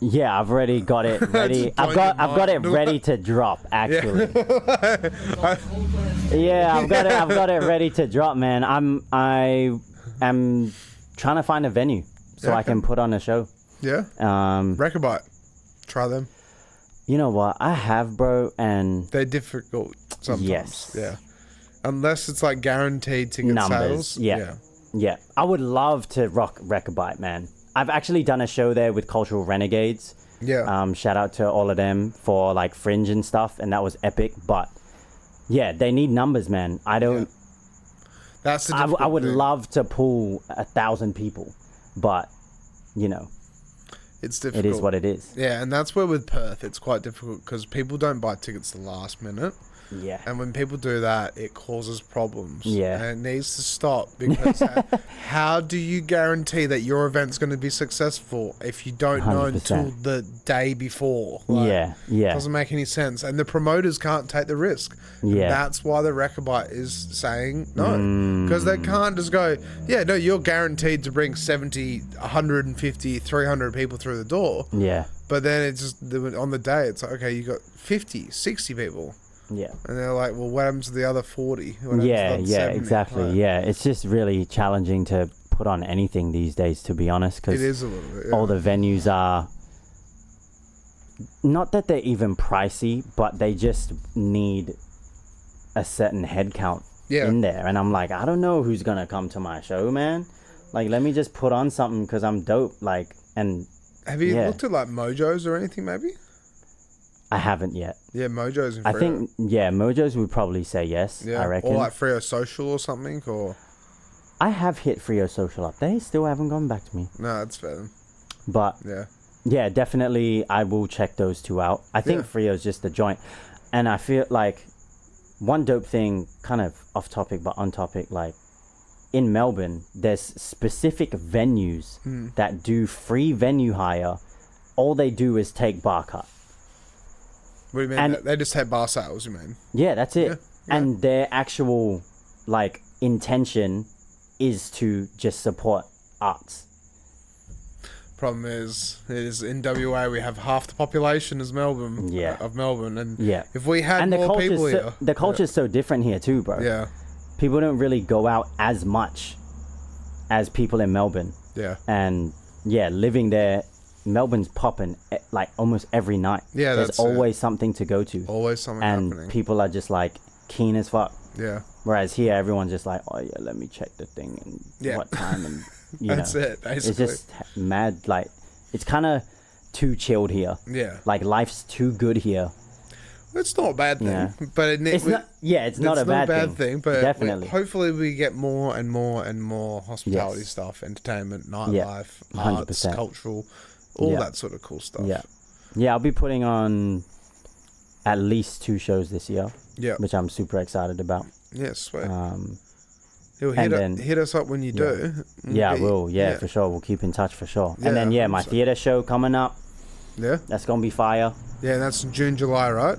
B: Yeah, I've already got it ready. I've got it ready to drop actually. Yeah, I've got it ready to drop, man. I am trying to find a venue so I can put on a show.
C: Yeah. Recordbite. Try them.
B: You know what? I have, bro, and
C: they're difficult sometimes.
B: Yes.
C: Yeah. Unless it's like guaranteed ticket
B: numbers.
C: sales.
B: Yeah. I would love to rock Recordbite, man. I've actually done a show there with Cultural Renegades.
C: Yeah.
B: Shout out to all of them for like Fringe and stuff, and that was epic. But yeah, they need numbers, man. I don't.
C: Yeah. That's the
B: I would love to pull 1,000 people, but you know.
C: It's difficult.
B: It is what it is.
C: Yeah, and that's where with Perth, it's quite difficult because people don't buy tickets the last minute.
B: Yeah.
C: And when people do that, it causes problems.
B: Yeah.
C: And it needs to stop because how do you guarantee that your event's going to be successful if you don't 100%. Know until the day before?
B: Yeah.
C: It doesn't make any sense. And the promoters can't take the risk.
B: Yeah.
C: And that's why the Recordbite is saying no. Because they can't just go, yeah, no, you're guaranteed to bring 70, 150, 300 people through the door.
B: Yeah.
C: But then it's just, on the day, it's like, okay, you got 50, 60 people.
B: Yeah.
C: And they're like, well, what happens to the other 40?
B: Yeah, exactly. Like, yeah, it's just really challenging to put on anything these days, to be honest. Cause
C: it is a little bit,
B: all the venues are, not that they're even pricey, but they just need a certain head count in there. And I'm like, I don't know who's going to come to my show, man. Like, let me just put on something because I'm dope. Like, and
C: have you looked at like Mojos or anything, maybe?
B: I haven't yet.
C: Yeah, Mojos and Freo.
B: I think, Mojos would probably say yes, I reckon.
C: Or like Freo Social or something, or...
B: I have hit Freo Social up. They still haven't gone back to me.
C: No, that's fair.
B: But, yeah, definitely I will check those two out. I think Freo's just a joint. And I feel like one dope thing, kind of off topic, but on topic, like, in Melbourne, there's specific venues that do free venue hire. All they do is take bar cut.
C: What do you mean? They just have bar sales, you mean?
B: Yeah, that's it.
C: Yeah.
B: And their actual, like, intention is to just support arts.
C: Problem is in WA we have half the population as Melbourne. Of Melbourne, and if we had more people here,
B: the culture's so different here too, bro.
C: Yeah.
B: People don't really go out as much as people in Melbourne.
C: Yeah.
B: And living there Melbourne's popping like almost every night.
C: Yeah,
B: there's
C: that's
B: always something to go to.
C: Always something
B: and
C: happening.
B: People are just like keen as fuck.
C: Yeah.
B: Whereas here, everyone's just like, oh yeah, let me check the thing and what time and
C: That's it. Basically,
B: it's just mad. Like it's kind of too chilled here.
C: Yeah.
B: Like life's too good here.
C: It's not a bad thing, but
B: it's not. Yeah, it's not a bad thing.
C: But
B: definitely,
C: hopefully we get more and more and more hospitality stuff, entertainment, nightlife, arts, cultural, all that sort of cool stuff.
B: Yeah. I'll be putting on at least 2 shows this year. Yeah, which I'm super excited about.
C: Yeah, sweet. You'll hit us up when you do.
B: Yeah, I will. Yeah, for sure. We'll keep in touch for sure. And then my theatre show coming up. Yeah, that's gonna be fire.
C: Yeah, that's in June, July, right?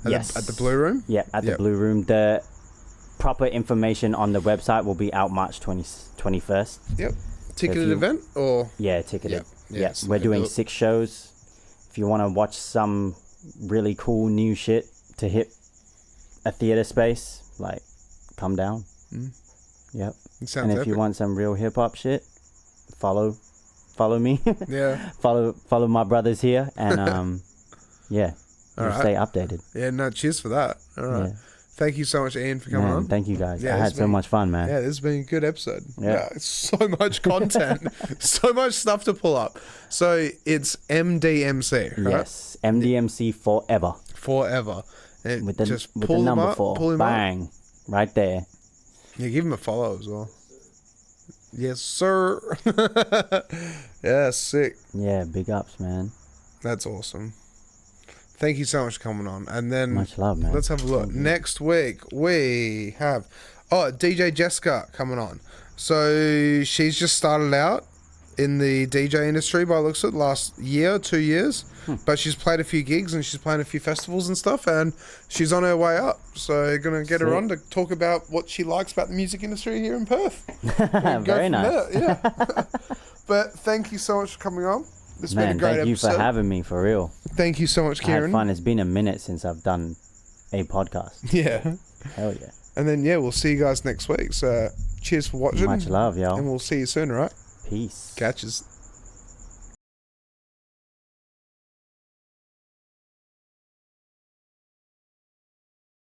C: At the Blue Room?
B: Yeah, at the Blue Room. The proper information on the website will be out March 21st.
C: Yep. Ticketed event or?
B: Yeah, ticketed. Yeah. We're doing 6 shows. If you want to watch some really cool new shit to hit a theater space, like, come down. Yep. And if you want some real hip hop shit, follow me. Yeah. follow my brothers here and stay updated.
C: Yeah, no, cheers for that. All right. Yeah. Thank you so much, Ian, for coming on.
B: Thank you guys. I had so much fun, man.
C: Yeah, this has been a good episode. Yeah. It's so much content, so much stuff to pull up. So it's MDMC, right?
B: Yes, MDMC forever.
C: Forever.
B: With the number 4. Bang. Right there.
C: Yeah, give him a follow as well. Yes, sir. Yeah, sick.
B: Yeah, big ups, man.
C: That's awesome. Thank you so much for coming on. And then
B: much love, man.
C: Let's have a look. Next week we have DJ Jessica coming on. So she's just started out in the DJ industry by the looks of it, last year, 2 years. But she's played a few gigs and she's playing a few festivals and stuff, and she's on her way up. So gonna get her on to talk about what she likes about the music industry here in Perth.
B: Very nice.
C: Yeah. But thank you so much for coming on. It's been a great
B: thank you
C: episode.
B: for having me, for real.
C: Thank you so much, Kieran.
B: I had fun. It's been a minute since I've done a podcast.
C: Yeah.
B: Hell yeah.
C: And then, we'll see you guys next week. So, cheers for watching.
B: Much love, y'all.
C: And we'll see you soon, all right?
B: Peace.
C: Catches.